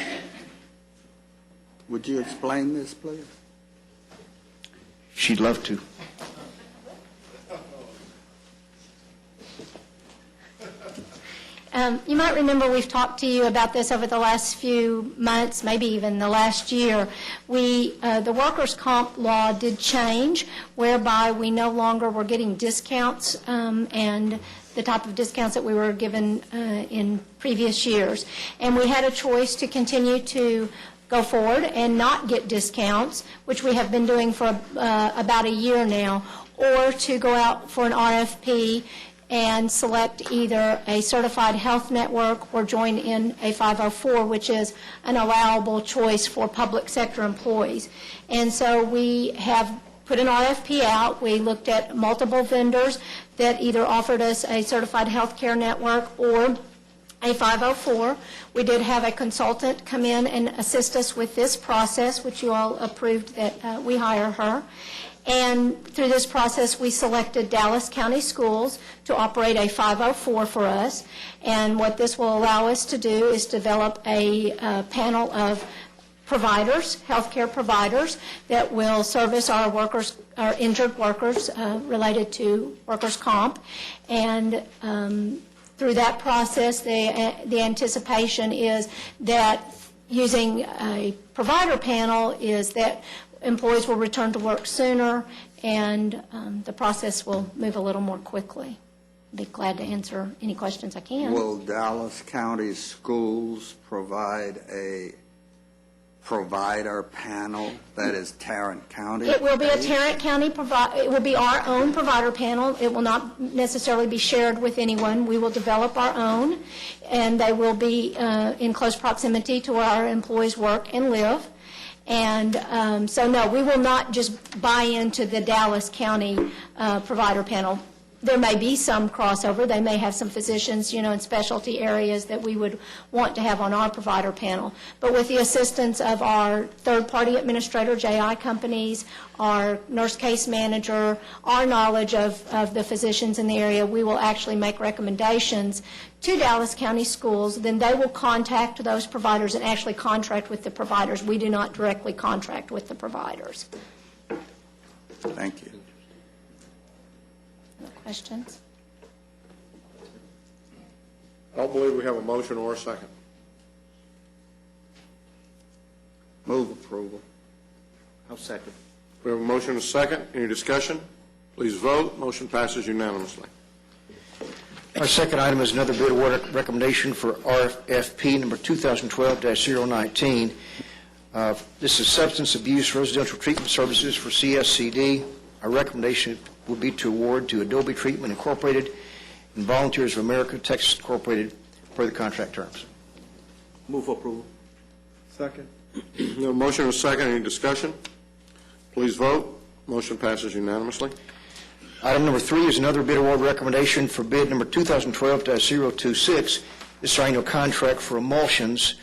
Would you explain this, please? She'd love to. You might remember we've talked to you about this over the last few months, maybe even the last year. The workers' comp law did change, whereby we no longer were getting discounts and the type of discounts that we were given in previous years. And we had a choice to continue to go forward and not get discounts, which we have been doing for about a year now, or to go out for an RFP and select either a certified health network or join in a 504, which is an allowable choice for public sector employees. And so we have put an RFP out. We looked at multiple vendors that either offered us a certified health care network or a 504. We did have a consultant come in and assist us with this process, which you all approved that we hire her. And through this process, we selected Dallas County Schools to operate a 504 for us. And what this will allow us to do is develop a panel of providers, healthcare providers, that will service our workers, our injured workers related to workers' comp. And through that process, the anticipation is that using a provider panel is that employees will return to work sooner, and the process will move a little more quickly. I'd be glad to answer any questions I can. Will Dallas County Schools provide a provider panel that is Tarrant County? It will be a Tarrant County it will be our own provider panel. It will not necessarily be shared with anyone. We will develop our own, and they will be in close proximity to where our employees work and live. And so, no, we will not just buy into the Dallas County provider panel. There may be some crossover. They may have some physicians, in specialty areas that we would want to have on our provider panel. But with the assistance of our third-party administrator, JI companies, our nurse case manager, our knowledge of the physicians in the area, we will actually make recommendations to Dallas County Schools. Then they will contact those providers and actually contract with the providers. We do not directly contract with the providers. Thank you. Questions? I don't believe we have a motion or a second. Move approval. I'll second. We have a motion and a second. Any discussion? Please vote. Motion passes unanimously. Our second item is another bid award recommendation for RFP number 2012-019. This is Substance Abuse Residential Treatment Services for CSCD. Our recommendation would be to award to Adobe Treatment Incorporated and Volunteers of America, Texas Incorporated, per the contract terms. Move for approval. Second. We have a motion and a second. Any discussion? Please vote. Motion passes unanimously. Item number 3 is another bid award recommendation for bid number 2012-026. This is our annual contract for emulsions.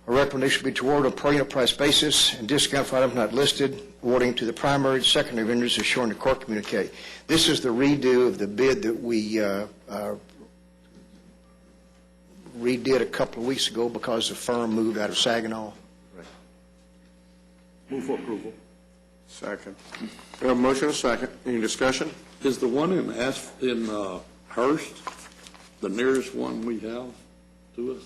Our recommendation would be to award on a per unit price basis and discount for items not listed, awarding to the primary and secondary vendors as shown in the court communique. This is the redo of the bid that we redid a couple of weeks ago because the firm moved out of Saginaw. Right. Move for approval. Second. We have a motion and a second. Any discussion? Is the one in Hearst the nearest one we have to us?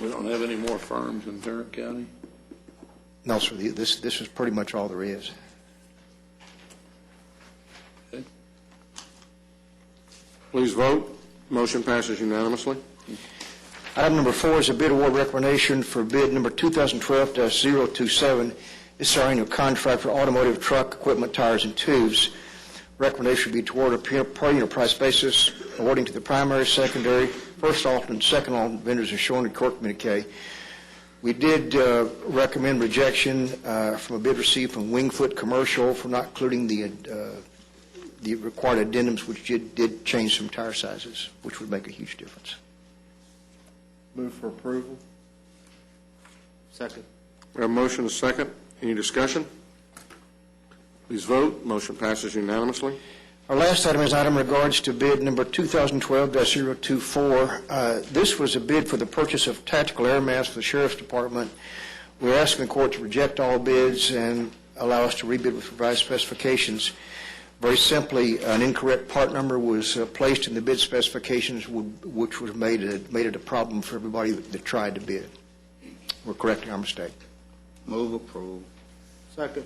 We don't have any more firms in Tarrant County? No, sir. This is pretty much all there is. Okay. Please vote. Motion passes unanimously. Item number 4 is a bid award recommendation for bid number 2012-027. This is our annual contract for automotive truck equipment, tires, and tubes. Recommendation would be to award a per unit price basis, awarding to the primary, secondary, first alternate, and second alternate vendors as shown in court communique. We did recommend rejection from a bid received from Wingfoot Commercial for not including the required addendums, which did change some tire sizes, which would make a huge difference. Move for approval. Second. We have a motion and a second. Any discussion? Please vote. Motion passes unanimously. Our last item is item in regards to bid number 2012-024. This was a bid for the purchase of tactical air masks for the Sheriff's Department. We're asking the court to reject all bids and allow us to rebid with revised specifications. Very simply, an incorrect part number was placed in the bid specifications, which was made it a problem for everybody that tried to bid. We're correcting our mistake. Move approval. Second.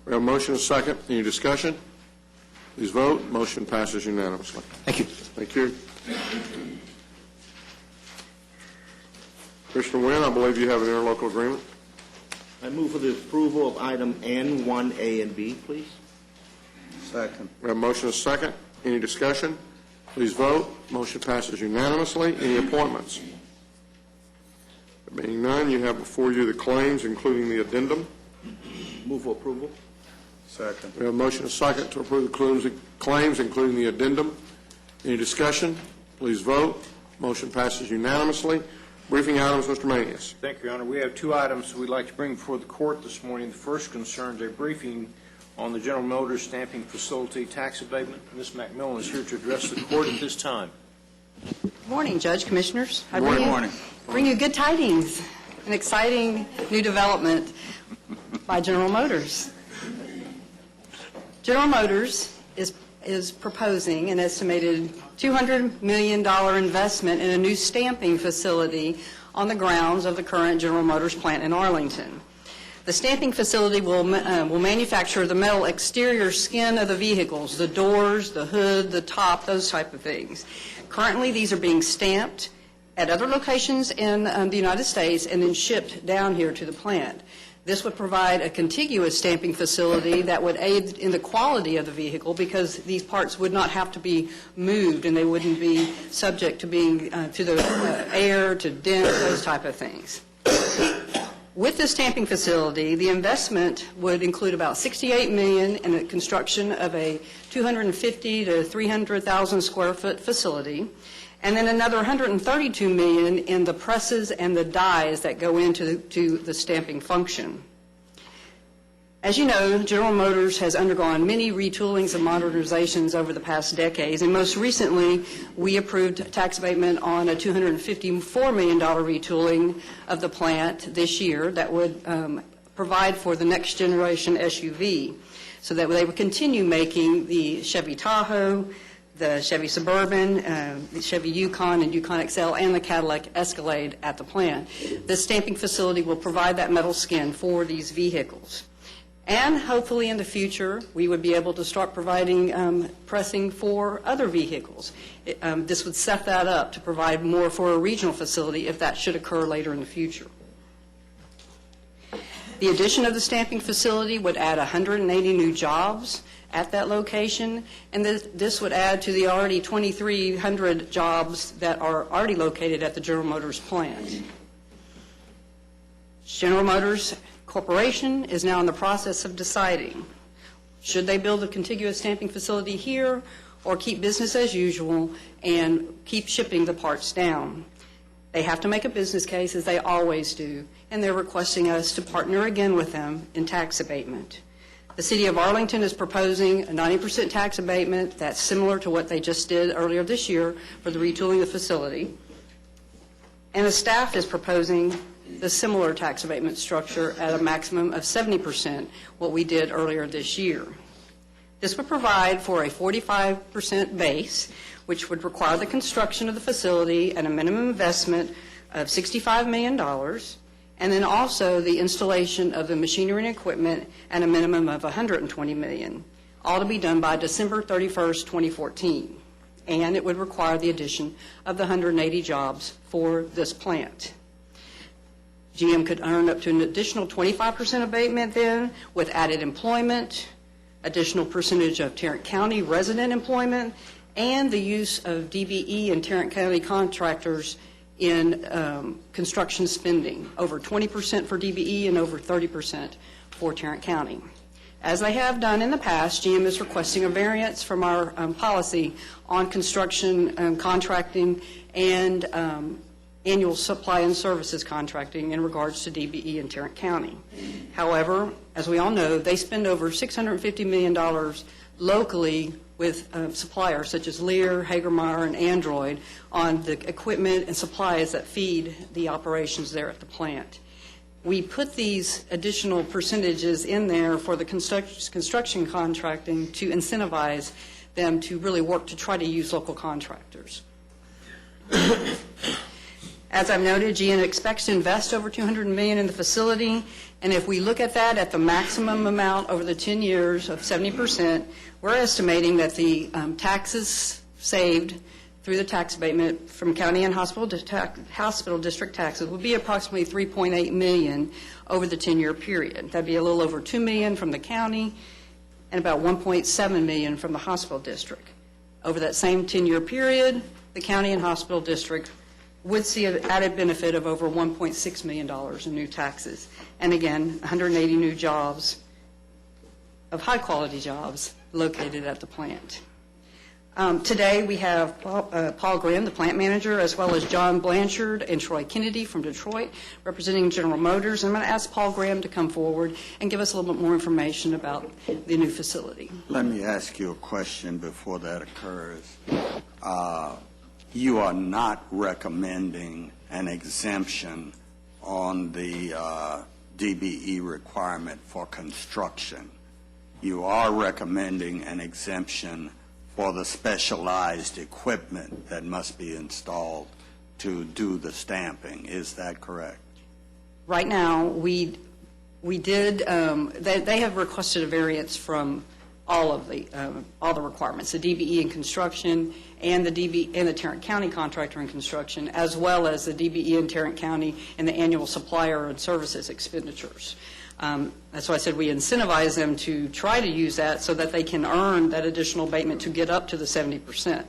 We have a motion and a second. Any discussion? Please vote. Motion passes unanimously. Thank you. Thank you. Commissioner Wynn, I believe you have an interlocal agreement. I move for the approval of item N1A and B, please. Second. We have a motion and a second. Any discussion? Please vote. Motion passes unanimously. Any appointments? There being none, you have before you the claims, including the addendum. Move for approval. Second. We have a motion and a second to approve the claims, including the addendum. Any discussion? Please vote. Motion passes unanimously. Briefing items, Mr. Manius. Thank you, Your Honor. We have two items we'd like to bring before the court this morning. The first concerns a briefing on the General Motors stamping facility tax abatement. Ms. McMillan is here to address the court at this time. Good morning, Judge, Commissioners. Good morning. Bring you good tidings, an exciting new development by General Motors. General Motors is proposing an estimated $200 million investment in a new stamping facility on the grounds of the current General Motors plant in Arlington. The stamping facility will manufacture the metal exterior skin of the vehicles, the doors, the hood, the top, those type of things. Currently, these are being stamped at other locations in the United States and then shipped down here to the plant. This would provide a contiguous stamping facility that would aid in the quality of the vehicle because these parts would not have to be moved and they wouldn't be subject to being to the air, to dent, those type of things. With this stamping facility, the investment would include about $68 million in the construction of a 250 to 300,000 square foot facility, and then another $132 million in the presses and the dies that go into the stamping function. As you know, General Motors has undergone many retoolings and modernizations over the past decades, and most recently, we approved tax abatement on a $254 million retooling of the plant this year that would provide for the next generation SUV, so that they would continue making the Chevy Tahoe, the Chevy Suburban, the Chevy Yukon and Yukon XL, and the Cadillac Escalade at the plant. This stamping facility will provide that metal skin for these vehicles. And hopefully in the future, we would be able to start providing pressing for other vehicles. This would set that up to provide more for a regional facility if that should occur later in the future. The addition of the stamping facility would add 180 new jobs at that location, and this would add to the already 2,300 jobs that are already located at the General Motors plant. General Motors Corporation is now in the process of deciding, should they build a contiguous stamping facility here or keep business as usual and keep shipping the parts down. They have to make a business case, as they always do, and they're requesting us to partner again with them in tax abatement. The City of Arlington is proposing a 90% tax abatement that's similar to what they just did earlier this year for the retooling of the facility. And the staff is proposing the similar tax abatement structure at a maximum of 70%, what we did earlier this year. This would provide for a 45% base, which would require the construction of the facility at a minimum investment of $65 million, and then also the installation of the machinery and equipment at a minimum of $120 million, all to be done by December 31st, 2014. And it would require the addition of the 180 jobs for this plant. GM could earn up to an additional 25% abatement then with added employment, additional percentage of Tarrant County resident employment, and the use of DBE and Tarrant County contractors in construction spending, over 20% for DBE and over 30% for Tarrant County. As they have done in the past, GM is requesting a variance from our policy on construction contracting and annual supply and services contracting in regards to DBE in Tarrant County. However, as we all know, they spend over $650 million locally with suppliers such as Lear, Hagermeyer, and Android on the equipment and supplies that feed the operations there at the plant. We put these additional percentages in there for the construction contracting to incentivize them to really work to try to use local contractors. As I've noted, GM expects to invest over $200 million in the facility, and if we look at that at the maximum amount over the 10 years of 70%, we're estimating that the taxes saved through the tax abatement from county and hospital district taxes would be approximately $3.8 million over the 10-year period. That'd be a little over $2 million from the county and about $1.7 million from the hospital district. Over that same 10-year period, the county and hospital district would see an added benefit of over $1.6 million in new taxes. And again, 180 new jobs, of high-quality jobs, located at the plant. Today, we have Paul Grimm, the plant manager, as well as John Blanchard and Troy Kennedy from Detroit, representing General Motors. I'm going to ask Paul Grimm to come forward and give us a little bit more information about the new facility. Let me ask you a question before that occurs. You are not recommending an exemption on the DBE requirement for construction. You are recommending an exemption for the specialized equipment that must be installed to do the stamping. Is that correct? Right now, we did, they have requested a variance from all the requirements, the DBE in construction and the Tarrant County contractor in construction, as well as the DBE in Tarrant County and the annual supplier and services expenditures. That's why I said we incentivize them to try to use that so that they can earn that additional abatement to get up to the 70%.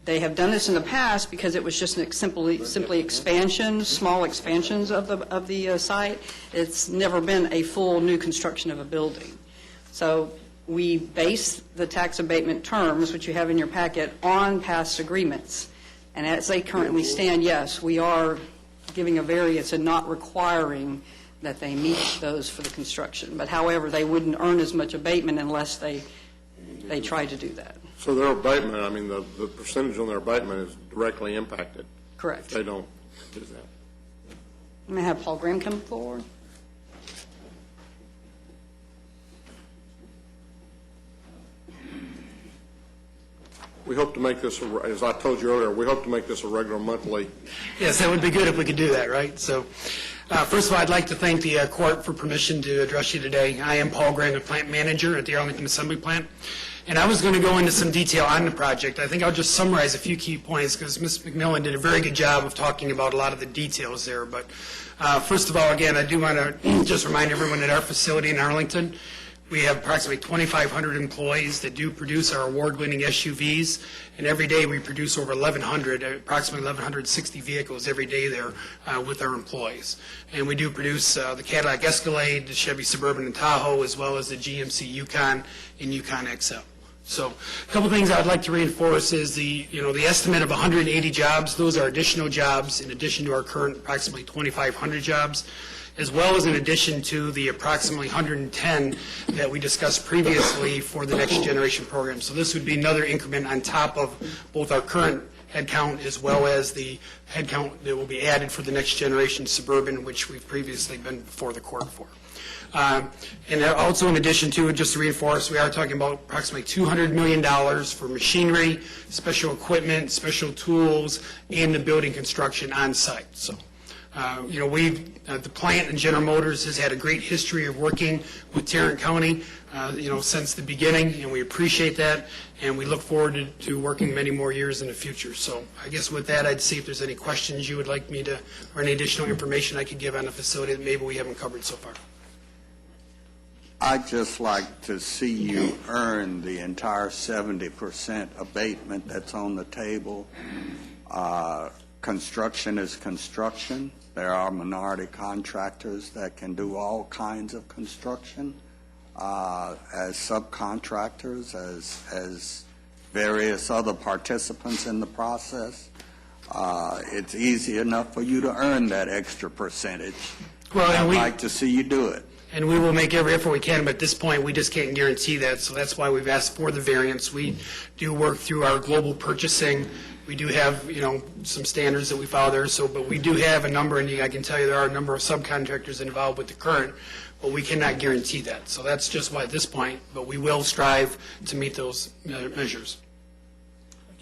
They have done this in the past because it was just simply expansion, small expansions of the site. It's never been a full new construction of a building. So we base the tax abatement terms, which you have in your packet, on past agreements. And as they currently stand, yes, we are giving a variance and not requiring that they meet those for the construction. But however, they wouldn't earn as much abatement unless they try to do that. So their abatement, I mean, the percentage on their abatement is directly impacted. Correct. If they don't do that. I'm going to have Paul Graham come forward. We hope to make this, as I told you earlier, we hope to make this a regular monthly. Yes, that would be good if we could do that, right? So, first of all, I'd like to thank the court for permission to address you today. I am Paul Graham, the plant manager at the Arlington Assembly Plant, and I was going to go into some detail on the project. I think I'll just summarize a few key points because Ms. McMillan did a very good job of talking about a lot of the details there. But first of all, again, I do want to just remind everyone that our facility in Arlington, we have approximately 2,500 employees that do produce our award-winning SUVs, and every day we produce over approximately 1,160 vehicles every day there with our employees. And we do produce the Cadillac Escalade, the Chevy Suburban and Tahoe, as well as the GMC Yukon and Yukon XL. So a couple things I would like to reinforce is the estimate of 180 jobs. Those are additional jobs in addition to our current approximately 2,500 jobs, as well as in addition to the approximately 110 that we discussed previously for the Next Generation program. So this would be another increment on top of both our current headcount as well as the headcount that will be added for the Next Generation Suburban, which we've previously been before the court for. And also in addition to it, just to reinforce, we are talking about approximately $200 million for machinery, special equipment, special tools, and the building construction on site. So. The plant and General Motors has had a great history of working with Tarrant County, since the beginning, and we appreciate that, and we look forward to working many more years in the future. So I guess with that, I'd see if there's any questions you would like me to, or any additional information I could give on the facility that maybe we haven't covered so far. I'd just like to see you earn the entire 70% abatement that's on the table. Construction is construction. There are minority contractors that can do all kinds of construction as subcontractors, as various other participants in the process. It's easy enough for you to earn that extra percentage. Well, I'd like to see you do it. And we will make every effort we can, but at this point, we just can't guarantee that, so that's why we've asked for the variance. We do work through our global purchasing. We do have, some standards that we follow there, but we do have a number, and I can tell you there are a number of subcontractors involved with the current, but we cannot guarantee that. So that's just why at this point, but we will strive to meet those measures.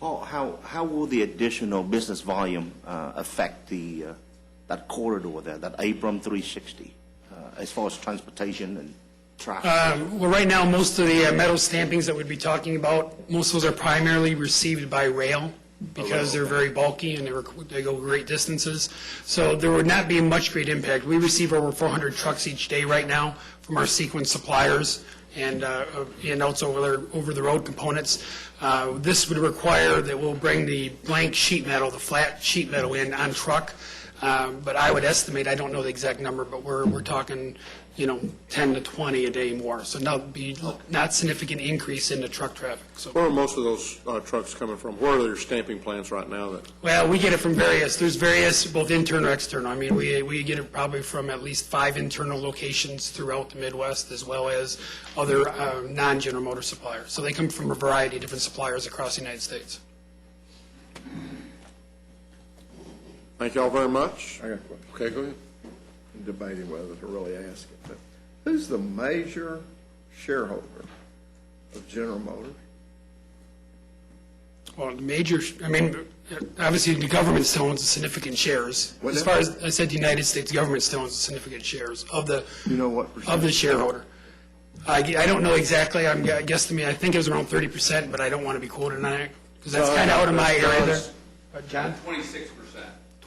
Paul, how will the additional business volume affect that corridor there, that Abram 360, as far as transportation and traffic? Well, right now, most of the metal stampings that we'd be talking about, most of those are primarily received by rail, because they're very bulky and they go great distances. So there would not be much great impact. We receive over 400 trucks each day right now from our sequence suppliers and also over-the-road components. This would require that we'll bring the blank sheet metal, the flat sheet metal in on truck. But I would estimate, I don't know the exact number, but we're talking, 10 to 20 a day more. So not significant increase in the truck traffic. So, Where are most of those trucks coming from? Where are their stamping plants right now? well, we get it from there's various, both internal or external. I mean, we get it probably from at least 5 internal locations throughout the Midwest, as well as other non-General Motors suppliers. So they come from a variety of different suppliers across the United States. Thank you all very much. I got a question. Okay, go ahead. I'm debating whether to really ask it, but who's the major shareholder of General Motors? Well, obviously, the government still owns significant shares. What As now? far as I said, the United States government still owns significant shares of the You know what percentage? of the shareholder. I don't know exactly. I think it was around 30%, but I don't want to be quoted on it because that's kind of out of my area there. John? 26%.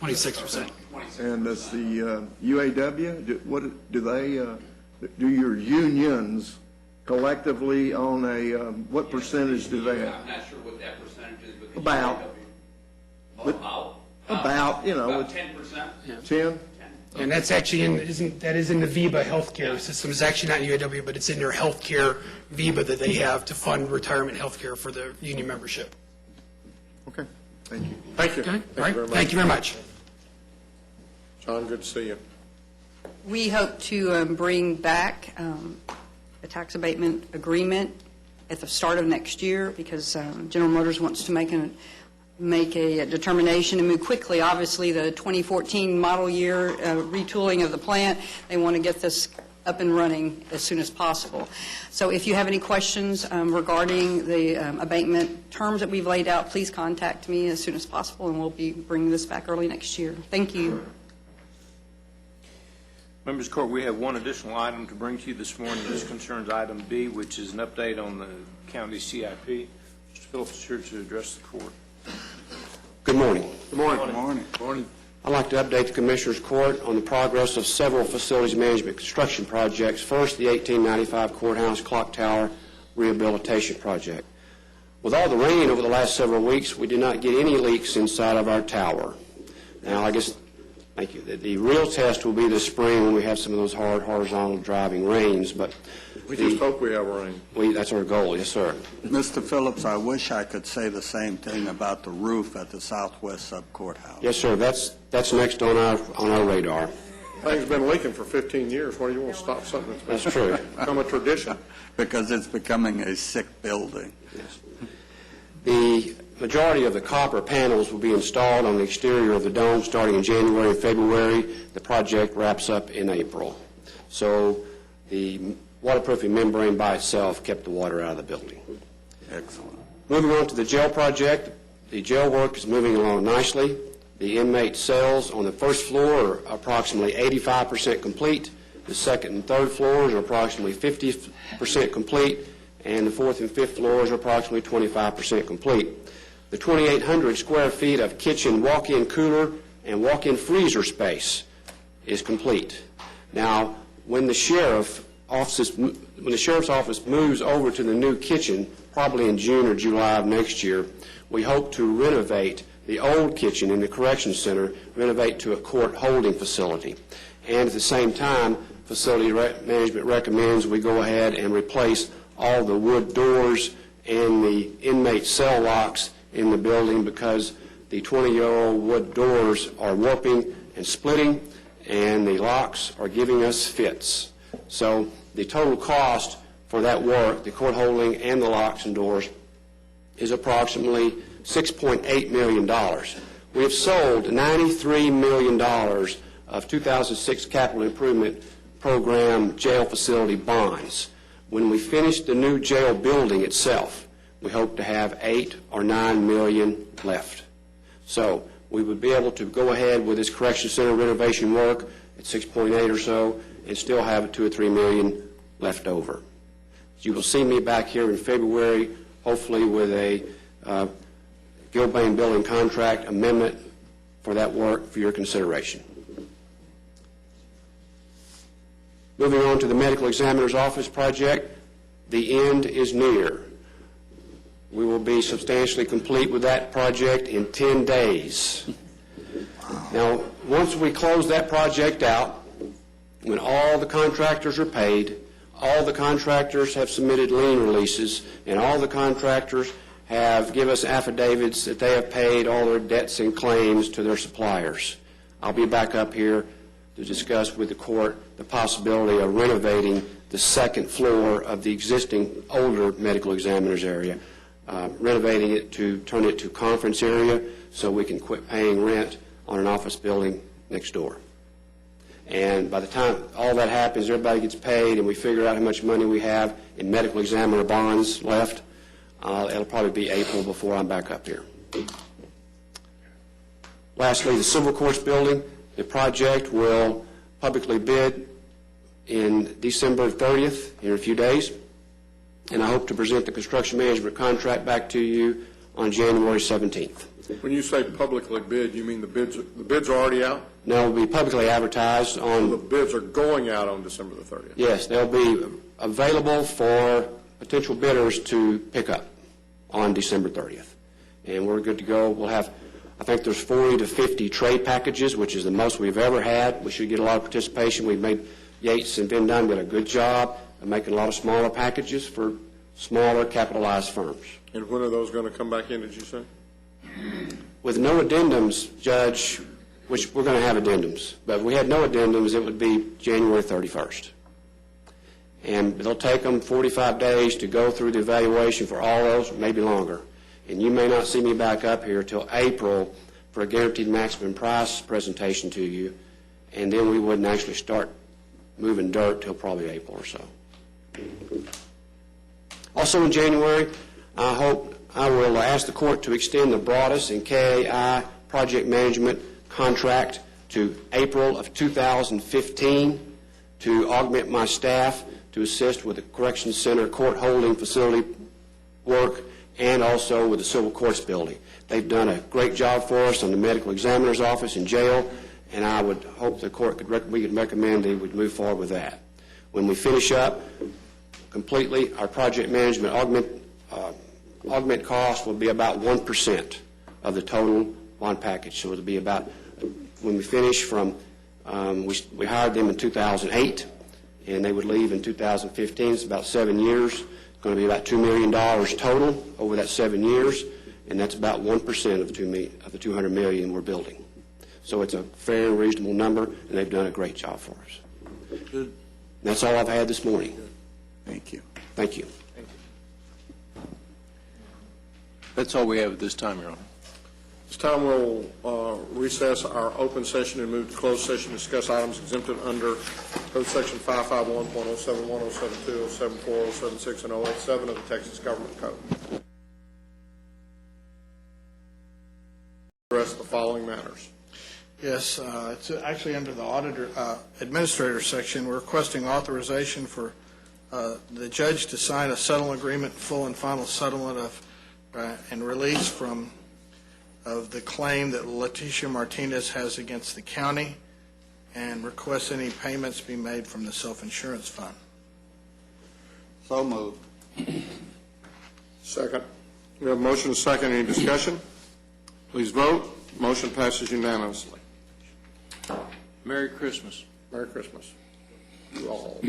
26%. And does the UAW, do your unions collectively own what percentage do they have? I'm not sure what that percentage is, but the About. About, about 10%. 10? And that's actually in the VIBA healthcare system. It's actually not UAW, but it's in their healthcare VIBA that they have to fund retirement healthcare for their union membership. Okay, thank you. Thank you. Okay? Thank All right. you very much. Thank you very much. John, good to see you. We hope to bring back a tax abatement agreement at the start of next year because General Motors wants to make a determination and move quickly. Obviously, the 2014 model year retooling of the plant, they want to get this up and running as soon as possible. So if you have any questions regarding the abatement terms that we've laid out, please contact me as soon as possible, and we'll be bringing this back early next year. Thank you. Members of the Court, we have one additional item to bring to you this morning. This concerns item B, which is an update on the county CIP. Mr. Phillips is here to address the Court. Good morning. Good morning. Good morning. Morning. I'd like to update the Commissioners Court on the progress of several facilities management construction projects. First, the 1895 Courthouse Clock Tower Rehabilitation Project. With all the rain over the last several weeks, we did not get any leaks inside of our tower. Now, thank you. The real test will be this spring when we have some of those hard horizontal driving rains, but We just hope we have rain. that's our goal, yes, sir. Mr. Phillips, I wish I could say the same thing about the roof at the Southwest Sub Courthouse. Yes, sir. That's next on our radar. Things been leaking for 15 years. Why do you want to stop something that's That's true. become a tradition? Because it's becoming a sick building. Yes. The majority of the copper panels will be installed on the exterior of the dome starting in January and February. The project wraps up in April. So the waterproofing membrane by itself kept the water out of the building. Excellent. Moving on to the jail project, the jail work is moving along nicely. The inmate cells on the first floor are approximately 85% complete. The second and third floors are approximately 50% complete, and the fourth and fifth floors are approximately 25% complete. The 2,800 square feet of kitchen walk-in cooler and walk-in freezer space is complete. Now, when the sheriff's office moves over to the new kitchen, probably in June or July of next year, we hope to renovate the old kitchen in the correction center, renovate to a court holding facility. And at the same time, facility management recommends we go ahead and replace all the wood doors and the inmate cell locks in the building because the 20-year-old wood doors are warping and splitting, and the locks are giving us fits. So the total cost for that work, the court holding and the locks and doors, is approximately $6.8 million. We have sold $93 million of 2006 capital improvement program jail facility bonds. When we finish the new jail building itself, we hope to have $8 or $9 million left. So we would be able to go ahead with this correction center renovation work at 6.8 or so and still have $2 or $3 million left over. You will see me back here in February, hopefully with a Gilbane building contract amendment for that work for your consideration. Moving on to the medical examiner's office project, the end is near. We will be substantially complete with that project in 10 days. Now, once we close that project out, when all the contractors are paid, all the contractors have submitted lien releases, and all the contractors have given us affidavits that they have paid all their debts and claims to their suppliers, I'll be back up here to discuss with the court the possibility of renovating the second floor of the existing older medical examiner's area, renovating it to turn it to conference area so we can quit paying rent on an office building next door. And by the time all that happens, everybody gets paid, and we figure out how much money we have in medical examiner bonds left, it'll probably be April before I'm back up here. Lastly, the civil courts building, the project will publicly bid in December 30th, in a few days, and I hope to present the construction management contract back to you on January 17th. When you say publicly bid, you mean the bids are already out? No, it will be publicly advertised on... So the bids are going out on December the 30th? Yes, they'll be available for potential bidders to pick up on December 30th. And we're good to go. We'll have, I think there's 40 to 50 trade packages, which is the most we've ever had. We should get a lot of participation. We've made, Yates and Van Dyne did a good job of making a lot of smaller packages for smaller capitalized firms. And when are those going to come back in, did you say? With no addendums, Judge, which we're going to have addendums, but if we had no addendums, it would be January 31st. And it'll take them 45 days to go through the evaluation for all those, maybe longer. And you may not see me back up here till April for a guaranteed maximum price presentation to you, and then we wouldn't actually start moving dirt till probably April or so. Also in January, I will ask the court to extend the Broadus and KAI project management contract to April of 2015 to augment my staff to assist with the Corrections Center court holding facility work and also with the civil courts building. They've done a great job for us on the medical examiner's office and jail, and I would hope the court we could recommend they would move forward with that. When we finish up completely, our project management augment cost will be about 1% of the total bond package. So it'll be about, when we finish from, we hired them in 2008, and they would leave in 2015. It's about 7 years. It's going to be about $2 million total over that 7 years, and that's about 1% of the $200 million we're building. So it's a fair and reasonable number, and they've done a great job for us. Good. That's all I've had this morning. Thank you. Thank you. That's all we have at this time, Your Honor. This time we'll recess our open session and move to closed session to discuss items exempted under Code Section 551.071, 072, 074, 076, and 087 of the Texas Government Code. Address the following matters. Yes, it's actually under the administrator section. We're requesting authorization for the judge to sign a settlement agreement, full and final settlement of and release of the claim that Leticia Martinez has against the county, and request any payments be made from the self-insurance fund. So moved. Second. We have a motion and a second. Any discussion? Please vote. Motion passes unanimously. Merry Christmas. Merry Christmas. You all.